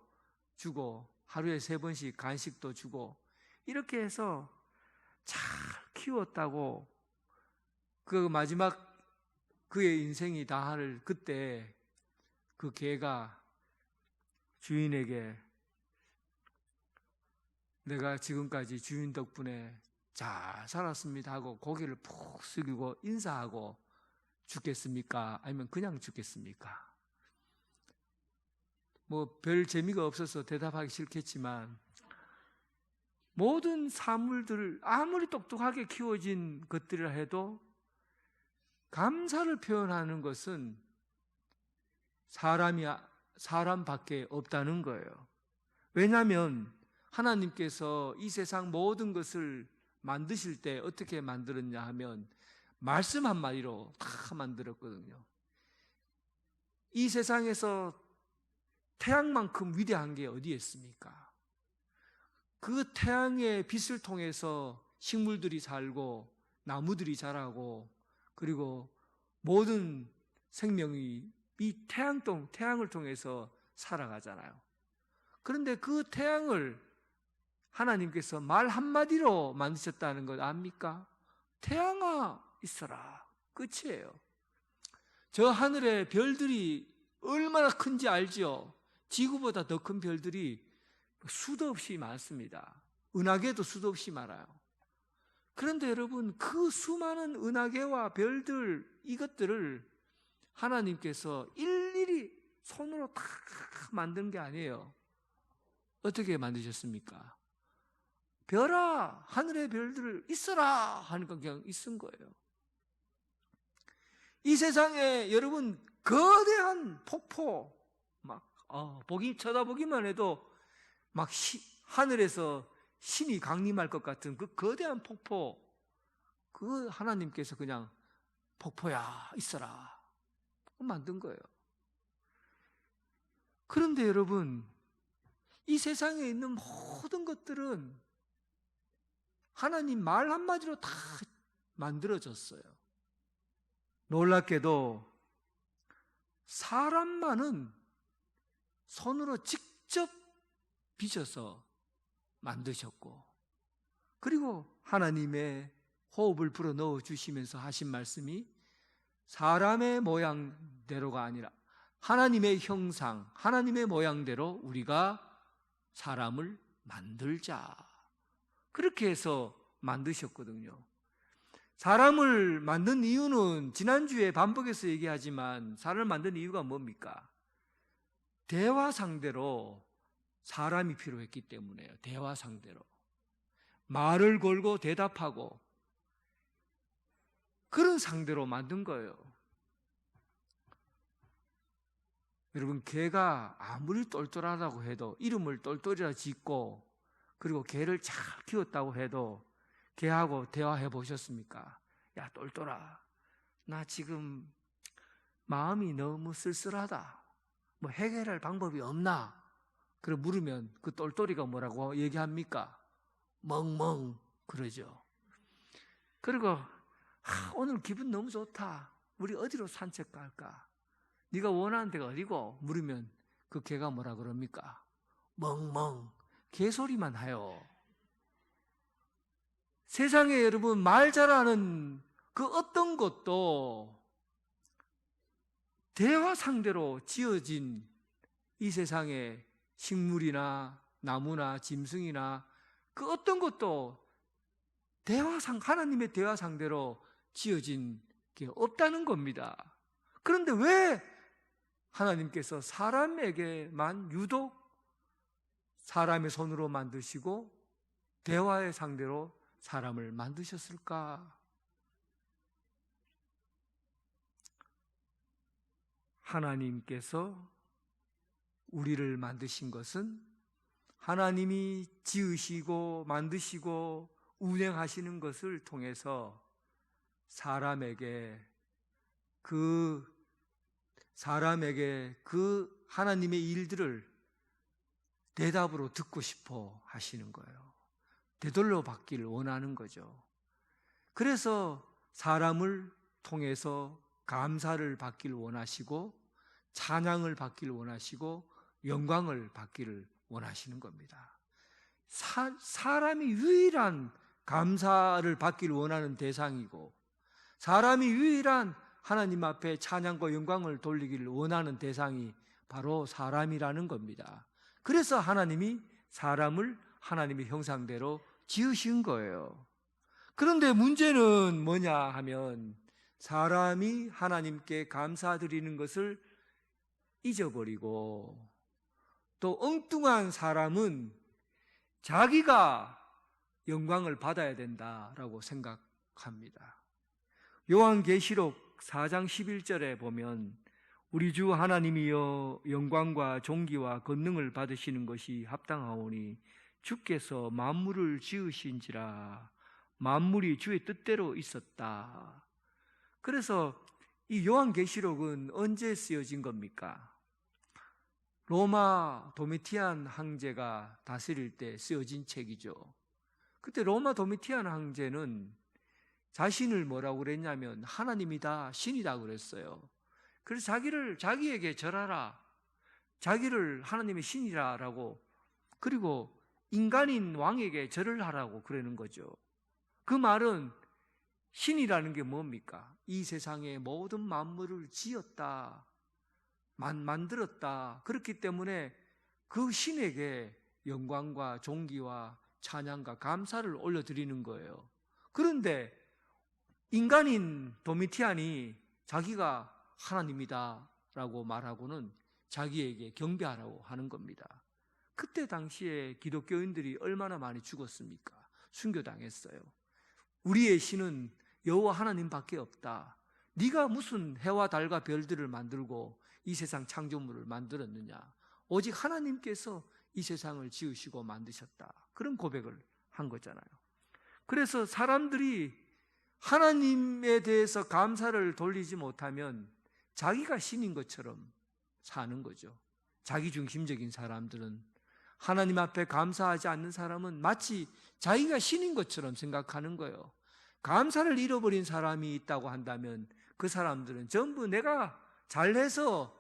주고 하루에 3번씩 간식도 주고 이렇게 해서 잘 키웠다고 그 마지막 그의 인생이 다할 그때 그 개가 주인에게 내가 지금까지 주인 덕분에 잘 살았습니다 하고 고개를 푹 숙이고 인사하고 죽겠습니까? 아니면 그냥 죽겠습니까? 뭐 별 재미가 없어서 대답하기 싫겠지만 모든 사물들 아무리 똑똑하게 키워진 것들이라 해도 감사를 표현하는 것은 사람밖에 없다는 거예요. 왜냐하면 하나님께서 이 세상 모든 것을 만드실 때 어떻게 만들었냐 하면 말씀 한마디로 다 만들었거든요. 이 세상에서 태양만큼 위대한 게 어디에 있습니까? 그 태양의 빛을 통해서 식물들이 살고 나무들이 자라고 그리고 모든 생명이 이 태양을 통해서 살아가잖아요. 그런데 그 태양을 하나님께서 말 한마디로 만드셨다는 것 압니까? 태양아 있어라. 끝이에요. 저 하늘의 별들이 얼마나 큰지 알죠? 지구보다 더 큰 별들이 수도 없이 많습니다. 은하계도 수도 없이 많아요. 그런데 여러분, 그 수많은 은하계와 별들, 이것들을 하나님께서 일일이 손으로 다 만든 게 아니에요. 어떻게 만드셨습니까? 별아, 하늘의 별들 있어라 하니까 그냥 있은 거예요. 이 세상에 여러분 거대한 폭포, 쳐다보기만 해도 막 하늘에서 신이 강림할 것 같은 그 거대한 폭포, 그 하나님께서 그냥 폭포야 있어라 만든 거예요. 그런데 여러분, 이 세상에 있는 모든 것들은 하나님 말 한마디로 다 만들어졌어요. 놀랍게도 사람만은 손으로 직접 빚어서 만드셨고, 그리고 하나님의 호흡을 불어 넣어 주시면서 하신 말씀이 사람의 모양대로가 아니라 하나님의 형상, 하나님의 모양대로 우리가 사람을 만들자. 그렇게 해서 만드셨거든요. 사람을 만든 이유는 지난주에 반복해서 얘기하지만 사람을 만든 이유가 뭡니까? 대화 상대로 사람이 필요했기 때문에요. 대화 상대로. 말을 걸고 대답하고 그런 상대로 만든 거예요. 여러분, 개가 아무리 똘똘하다고 해도 이름을 똘똘이라 짓고 그리고 개를 잘 키웠다고 해도 개하고 대화해 보셨습니까? 야, 똘똘아, 나 지금 마음이 너무 쓸쓸하다. 뭐 해결할 방법이 없나? 그래 물으면 그 똘똘이가 뭐라고 얘기합니까? 멍멍 그러죠. 그리고 오늘 기분 너무 좋다. 우리 어디로 산책 갈까? 네가 원하는 데가 어디고? 물으면 그 개가 뭐라 그럽니까? 멍멍. 개소리만 해요. 세상에 여러분, 말 잘하는 그 어떤 것도 대화 상대로 지어진 이 세상에 식물이나 나무나 짐승이나 그 어떤 것도 하나님의 대화 상대로 지어진 게 없다는 겁니다. 그런데 왜 하나님께서 사람에게만 유독 사람의 손으로 만드시고 대화의 상대로 사람을 만드셨을까? 하나님께서 우리를 만드신 것은 하나님이 지으시고 만드시고 운행하시는 것을 통해서 사람에게 그 하나님의 일들을 대답으로 듣고 싶어 하시는 거예요. 되돌려 받기를 원하는 거죠. 그래서 사람을 통해서 감사를 받기를 원하시고 찬양을 받기를 원하시고 영광을 받기를 원하시는 겁니다. 사람이 유일한 감사를 받기를 원하는 대상이고 사람이 유일한 하나님 앞에 찬양과 영광을 돌리기를 원하는 대상이 바로 사람이라는 겁니다. 그래서 하나님이 사람을 하나님의 형상대로 지으신 거예요. 그런데 문제는 뭐냐 하면 사람이 하나님께 감사드리는 것을 잊어버리고 또 엉뚱한 사람은 자기가 영광을 받아야 된다라고 생각합니다. 요한계시록 계시록 4장 11절에 보면 우리 주 하나님이여 영광과 존귀와 권능을 받으시는 것이 합당하오니 주께서 만물을 지으신지라 만물이 주의 뜻대로 있었다. 그래서 이 요한계시록은 언제 쓰여진 겁니까? 로마 도미티안 황제가 다스릴 때 쓰여진 책이죠. 그때 로마 도미티안 황제는 자신을 뭐라고 그랬냐면 하나님이다, 신이다 그랬어요. 그래서 자기에게 절하라, 자기를 하나님의 신이라라고, 그리고 인간인 왕에게 절을 하라고 그러는 거죠. 그 말은 신이라는 게 뭡니까? 이 세상의 모든 만물을 지었다, 만들었다. 그렇기 때문에 그 신에게 영광과 존귀와 찬양과 감사를 올려드리는 거예요. 그런데 인간인 도미티안이 자기가 하나님이다 라고 말하고는 자기에게 경배하라고 하는 겁니다. 그때 당시에 기독교인들이 얼마나 많이 죽었습니까? 순교당했어요. 우리의 신은 여호와 하나님밖에 없다. 네가 무슨 해와 달과 별들을 만들고 이 세상 창조물을 만들었느냐? 오직 하나님께서 이 세상을 지으시고 만드셨다. 그런 고백을 한 거잖아요. 그래서 사람들이 하나님에 대해서 감사를 돌리지 못하면 자기가 신인 것처럼 사는 거죠. 자기중심적인 사람들은, 하나님 앞에 감사하지 않는 사람은 마치 자기가 신인 것처럼 생각하는 거예요. 감사를 잃어버린 사람이 있다고 한다면 그 사람들은 전부 내가 잘해서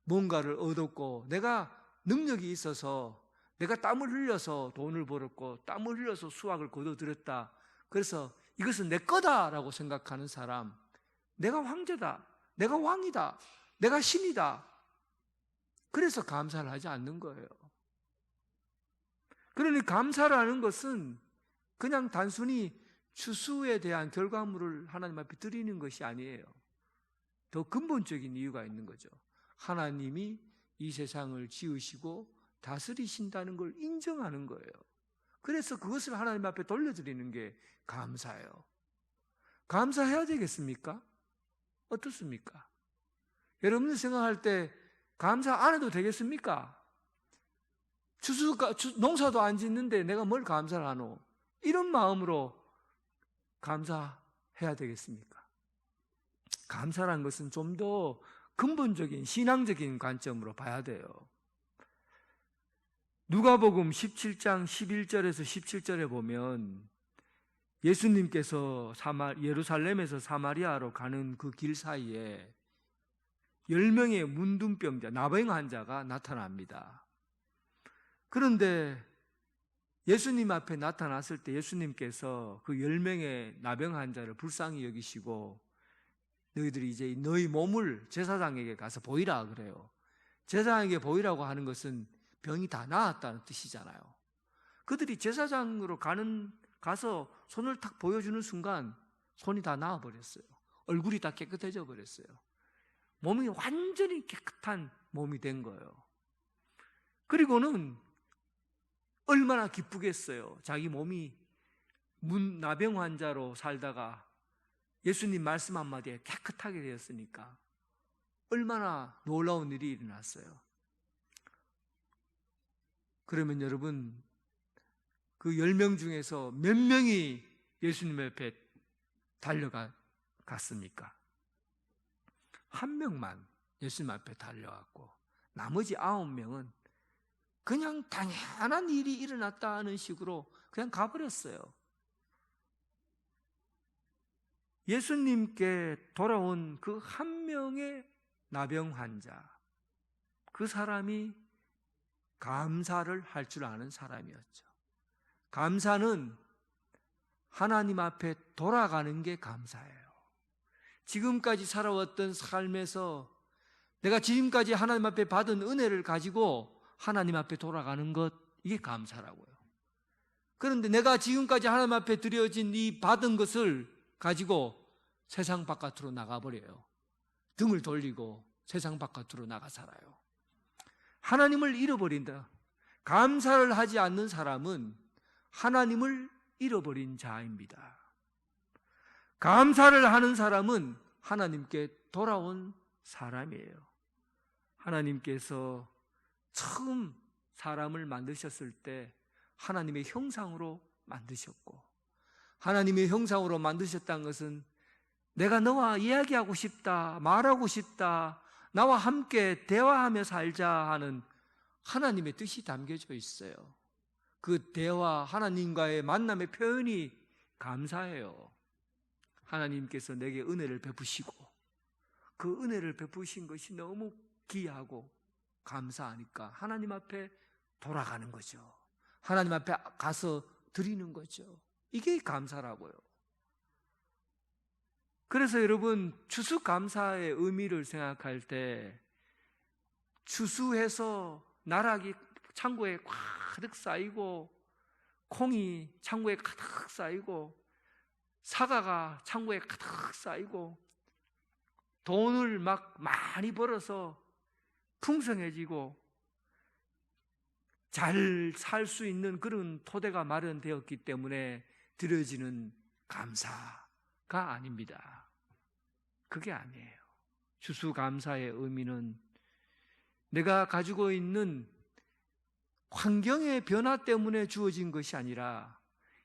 뭔가를 얻었고, 내가 능력이 있어서, 내가 땀을 흘려서 돈을 벌었고, 땀을 흘려서 수확을 거둬들였다, 그래서 이것은 내 거다라고 생각하는 사람, 내가 황제다, 내가 왕이다, 내가 신이다, 그래서 감사를 하지 않는 거예요. 그러니 감사라는 것은 그냥 단순히 추수에 대한 결과물을 하나님 앞에 드리는 것이 아니에요. 더 근본적인 이유가 있는 거죠. 하나님이 이 세상을 지으시고 다스리신다는 걸 인정하는 거예요. 그래서 그것을 하나님 앞에 돌려드리는 게 감사예요. 감사해야 되겠습니까? 어떻습니까? 여러분들 생각할 때 감사 안 해도 되겠습니까? 농사도 안 짓는데 내가 뭘 감사를 하노? 이런 마음으로 감사해야 되겠습니까? 감사란 것은 좀 더 근본적인 신앙적인 관점으로 봐야 돼요. 누가복음 17장 11절에서 17절에 보면 예수님께서 예루살렘에서 사마리아로 가는 그 길 사이에 10명의 문둥병자, 나병 환자가 나타납니다. 그런데 예수님 앞에 나타났을 때 예수님께서 그 10명의 나병 환자를 불쌍히 여기시고 너희들이 이제 너희 몸을 제사장에게 가서 보이라 그래요. 제사장에게 보이라고 하는 것은 병이 다 나았다는 뜻이잖아요. 그들이 제사장으로 가서 손을 탁 보여주는 순간 손이 다 나아버렸어요. 얼굴이 다 깨끗해져 버렸어요. 몸이 완전히 깨끗한 몸이 된 거예요. 그리고는 얼마나 기쁘겠어요. 자기 몸이 나병 환자로 살다가 예수님 말씀 한마디에 깨끗하게 되었으니까 얼마나 놀라운 일이 일어났어요. 그러면 여러분, 그 10명 중에서 몇 명이 예수님 옆에 달려갔습니까? 한 명만 예수님 앞에 달려왔고 나머지 9명은 그냥 당연한 일이 일어났다는 식으로 그냥 가버렸어요. 예수님께 돌아온 그 한 명의 나병 환자, 그 사람이 감사를 할 줄 아는 사람이었죠. 감사는 하나님 앞에 돌아가는 게 감사예요. 지금까지 살아왔던 삶에서 내가 지금까지 하나님 앞에 받은 은혜를 가지고 하나님 앞에 돌아가는 것, 이게 감사라고요. 그런데 내가 지금까지 하나님 앞에 드려진 이 받은 것을 가지고 세상 바깥으로 나가버려요. 등을 돌리고 세상 바깥으로 나가 살아요. 하나님을 잃어버린다. 감사를 하지 않는 사람은 하나님을 잃어버린 자입니다. 감사를 하는 사람은 하나님께 돌아온 사람이에요. 하나님께서 처음 사람을 만드셨을 때 하나님의 형상으로 만드셨고, 하나님의 형상으로 만드셨다는 것은 내가 너와 이야기하고 싶다, 말하고 싶다, 나와 함께 대화하며 살자 하는 하나님의 뜻이 담겨져 있어요. 그 대화, 하나님과의 만남의 표현이 감사해요. 하나님께서 내게 은혜를 베푸시고 그 은혜를 베푸신 것이 너무 귀하고 감사하니까 하나님 앞에 돌아가는 거죠. 하나님 앞에 가서 드리는 거죠. 이게 감사라고요. 그래서 여러분, 추수감사의 의미를 생각할 때 추수해서 나락이 창고에 가득 쌓이고, 콩이 창고에 가득 쌓이고, 사과가 창고에 가득 쌓이고, 돈을 막 많이 벌어서 풍성해지고 잘 살 수 있는 그런 토대가 마련되었기 때문에 드려지는 감사가 아닙니다. 그게 아니에요. 추수감사의 의미는 내가 가지고 있는 환경의 변화 때문에 주어진 것이 아니라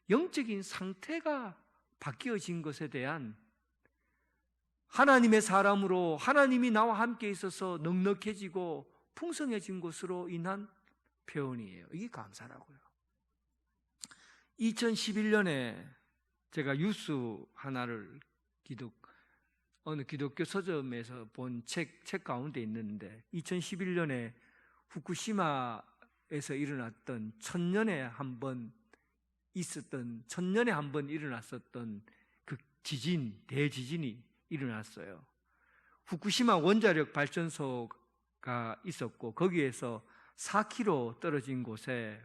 영적인 상태가 바뀌어진 것에 대한, 하나님의 사람으로 하나님이 나와 함께 있어서 넉넉해지고 풍성해진 것으로 인한 표현이에요. 이게 감사라고요. 2011년에 제가 뉴스 하나를 어느 기독교 서점에서 본 책 가운데 있는데, 2011년에 후쿠시마에서 일어났던 천년에 한 번 일어났었던 그 대지진이 일어났어요. 후쿠시마 원자력 발전소가 있었고, 거기에서 4km 떨어진 곳에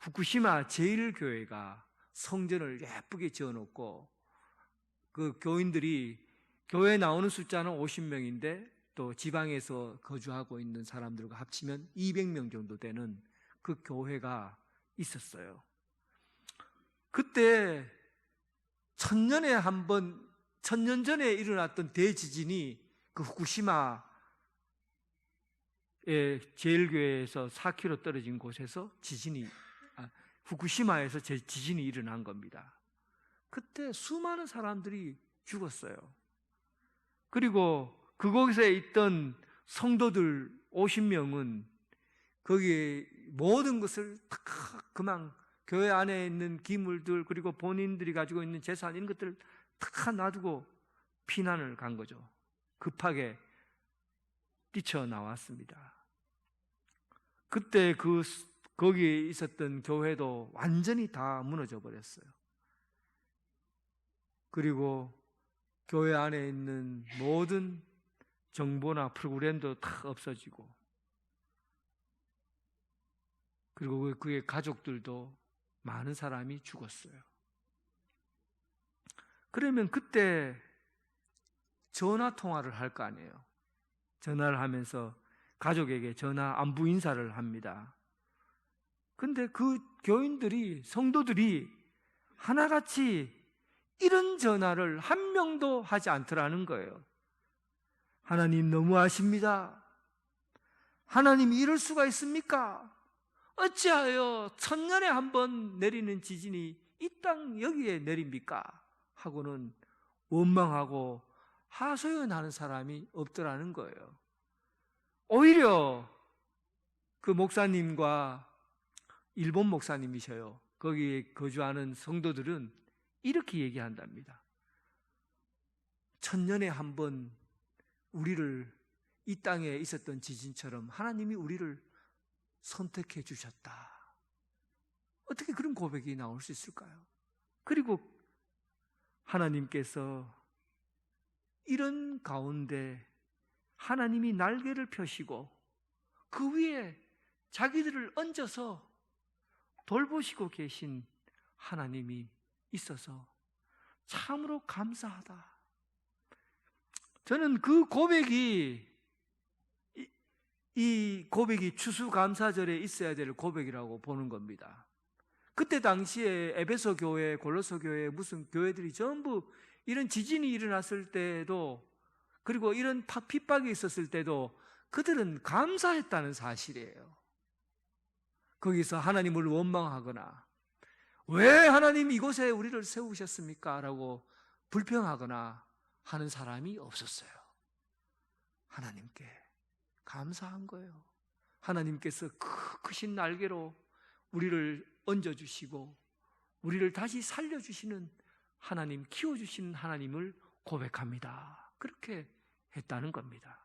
후쿠시마 제1교회가 성전을 예쁘게 지어놓고, 그 교인들이, 교회에 나오는 숫자는 50명인데 또 지방에서 거주하고 있는 사람들과 합치면 200명 정도 되는 그 교회가 있었어요. 그때 천년 전에 일어났던 대지진이 그 후쿠시마의 제1교회에서 4km 떨어진 곳에서 후쿠시마에서 지진이 일어난 겁니다. 그때 수많은 사람들이 죽었어요. 그리고 그곳에 있던 성도들 50명은 거기에 모든 것을 다 그만, 교회 안에 있는 기물들, 그리고 본인들이 가지고 있는 재산, 이런 것들을 다 놔두고 피난을 간 거죠. 급하게 뛰쳐나왔습니다. 그때 거기에 있었던 교회도 완전히 다 무너져 버렸어요. 그리고 교회 안에 있는 모든 정보나 프로그램도 다 없어지고, 그리고 그의 가족들도 많은 사람이 죽었어요. 그러면 그때 전화 통화를 할 거 아니에요. 전화를 하면서 가족에게 안부 인사를 합니다. 근데 그 교인들이, 성도들이 하나같이 이런 전화를 한 명도 하지 않더라는 거예요. 하나님 너무하십니다. 하나님이 이럴 수가 있습니까? 어찌하여 천년에 한 번 내리는 지진이 이 땅 여기에 내립니까? 하고는 원망하고 하소연하는 사람이 없더라는 거예요. 오히려 그 목사님과, 일본 목사님이셔요. 거기에 거주하는 성도들은 이렇게 얘기한답니다. 천년에 한 번 우리를, 이 땅에 있었던 지진처럼 하나님이 우리를 선택해 주셨다. 어떻게 그런 고백이 나올 수 있을까요? 그리고 하나님께서 이런 가운데 하나님이 날개를 펴시고 그 위에 자기들을 얹어서 돌보시고 계신 하나님이 있어서 참으로 감사하다. 저는 그 고백이, 이 고백이 추수감사절에 있어야 될 고백이라고 보는 겁니다. 그때 당시에 에베소 교회, 골로새 교회, 무슨 교회들이 전부 이런 지진이 일어났을 때도, 그리고 이런 핍박이 있었을 때도 그들은 감사했다는 사실이에요. 거기서 하나님을 원망하거나 왜 하나님 이곳에 우리를 세우셨습니까? 라고 불평하거나 하는 사람이 없었어요. 하나님께 감사한 거예요. 하나님께서 크신 날개로 우리를 얹어주시고 우리를 다시 살려주시는 하나님, 키워주시는 하나님을 고백합니다. 그렇게 했다는 겁니다.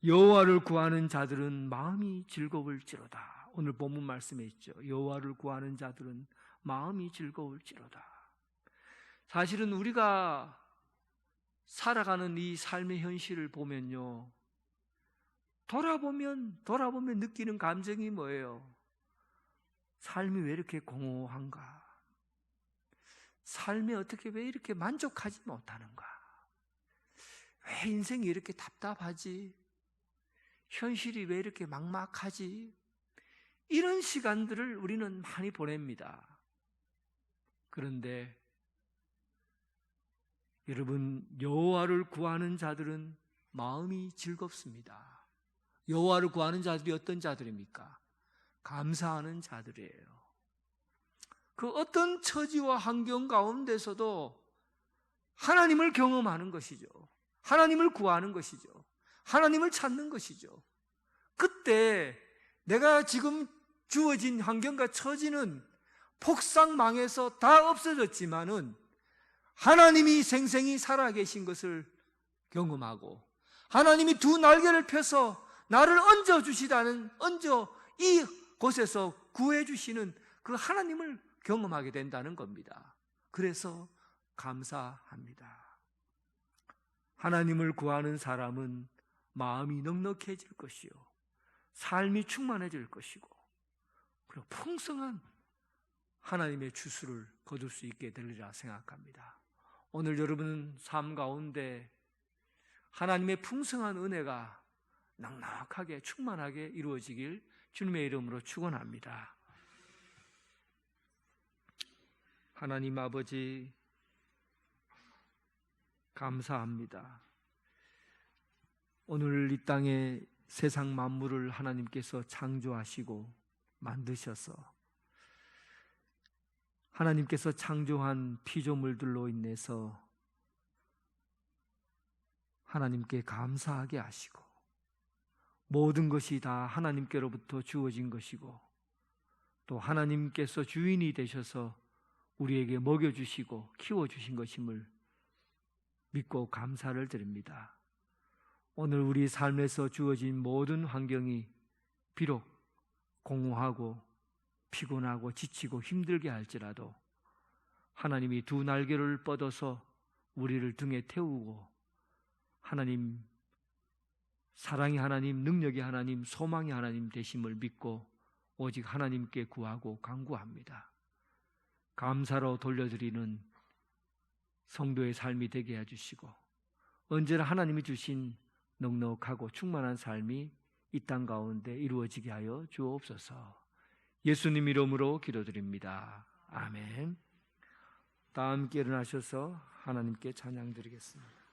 여호와를 구하는 자들은 마음이 즐거울지로다. 오늘 본문 말씀에 있죠. 여호와를 구하는 자들은 마음이 즐거울지로다. 사실은 우리가 살아가는 이 삶의 현실을 보면요, 돌아보면 느끼는 감정이 뭐예요? 삶이 왜 이렇게 공허한가? 삶에 어떻게 왜 이렇게 만족하지 못하는가? 왜 인생이 이렇게 답답하지? 현실이 왜 이렇게 막막하지? 이런 시간들을 우리는 많이 보냅니다. 그런데 여러분, 여호와를 구하는 자들은 마음이 즐겁습니다. 여호와를 구하는 자들이 어떤 자들입니까? 감사하는 자들이에요. 그 어떤 처지와 환경 가운데서도 하나님을 경험하는 것이죠. 하나님을 구하는 것이죠. 하나님을 찾는 것이죠. 그때 내가 지금 주어진 환경과 처지는 폭삭망해서 다 없어졌지만은 하나님이 생생히 살아계신 것을 경험하고 하나님이 두 날개를 펴서 나를 이 곳에서 구해주시는 그 하나님을 경험하게 된다는 겁니다. 그래서 감사합니다. 하나님을 구하는 사람은 마음이 넉넉해질 것이요, 삶이 충만해질 것이고, 그리고 풍성한 하나님의 주수를 거둘 수 있게 되리라 생각합니다. 오늘 여러분 삶 가운데 하나님의 풍성한 은혜가 넉넉하게 충만하게 이루어지길 주님의 이름으로 축원합니다. 하나님 아버지, 감사합니다. 오늘 이 땅에 세상 만물을 하나님께서 창조하시고 만드셔서 하나님께서 창조한 피조물들로 인해서 하나님께 감사하게 하시고 모든 것이 다 하나님께로부터 주어진 것이고 또 하나님께서 주인이 되셔서 우리에게 먹여주시고 키워주신 것임을 믿고 감사를 드립니다. 오늘 우리 삶에서 주어진 모든 환경이 비록 공허하고 피곤하고 지치고 힘들게 할지라도 하나님이 두 날개를 뻗어서 우리를 등에 태우고 하나님, 사랑의 하나님, 능력의 하나님, 소망의 하나님 되심을 믿고 오직 하나님께 구하고 간구합니다. 감사로 돌려드리는 성도의 삶이 되게 해주시고 언제나 하나님이 주신 넉넉하고 충만한 삶이 이 땅 가운데 이루어지게 하여 주옵소서. 예수님 이름으로 기도드립니다. 아멘. 다 함께 일어나셔서 하나님께 찬양 드리겠습니다.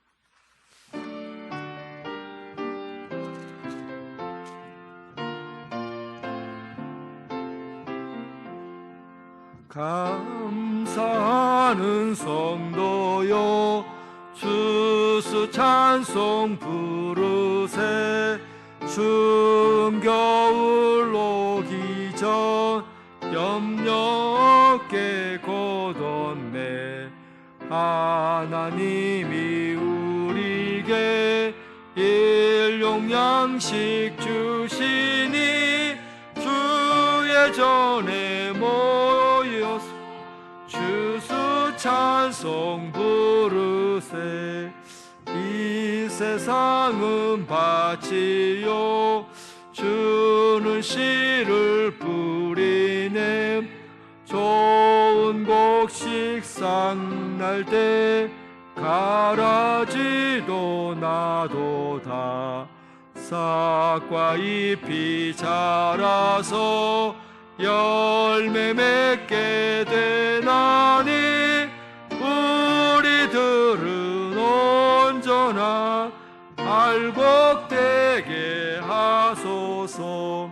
감사하는 성도여 주수 찬송 부르세. 추운 겨울 오기 전 염려 없게 곧었네. 하나님이 우리에게 일용 양식 주시니 주의 전에 모여서 주수 찬송 부르세. 이 세상은 밭이요 주는 씨를 뿌리네. 좋은 곡식 쌍날 때 가라지도 나도다. 싹과 잎이 자라서 열매 맺게 되나니 영원한 알곡되게 하소서.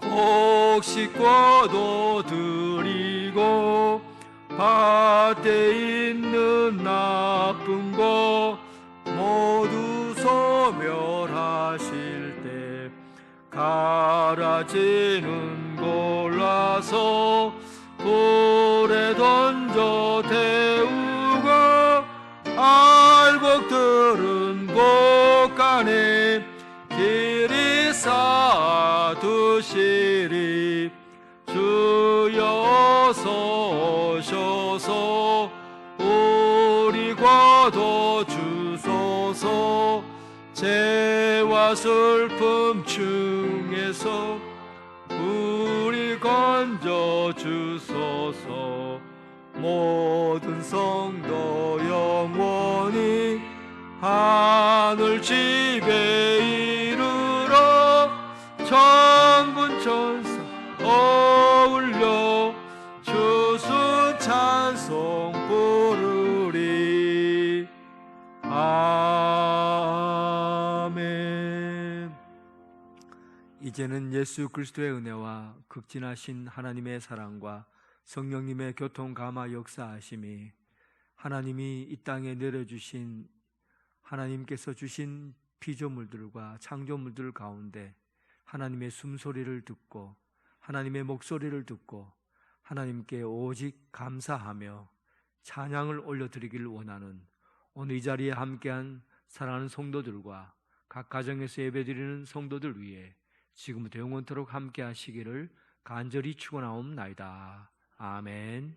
곡 씻고도 드리고 밭에 있는 나쁜 거 모두 소멸하실 때 가라지는 골라서 불에 던져 태우고 알곡들은 곳간에 길이 쌓아두시리. 주여 어서 오셔서 우리 과도 주소서. 죄와 슬픔 중에서 우리 건져 주소서. 모든 성도 영원히 하늘 집에 이르러 천군 천사 어울려 주순 찬송 부르리. 아멘. 이제는 예수 그리스도의 은혜와 극진하신 하나님의 사랑과 성령님의 교통 감화 역사하심이 하나님이 이 땅에 내려주신 하나님께서 주신 피조물들과 창조물들 가운데 하나님의 숨소리를 듣고 하나님의 목소리를 듣고 하나님께 오직 감사하며 찬양을 올려드리기를 원하는 오늘 이 자리에 함께한 사랑하는 성도들과 각 가정에서 예배드리는 성도들 위해 지금부터 영원토록 함께 하시기를 간절히 축원하옵나이다. 아멘.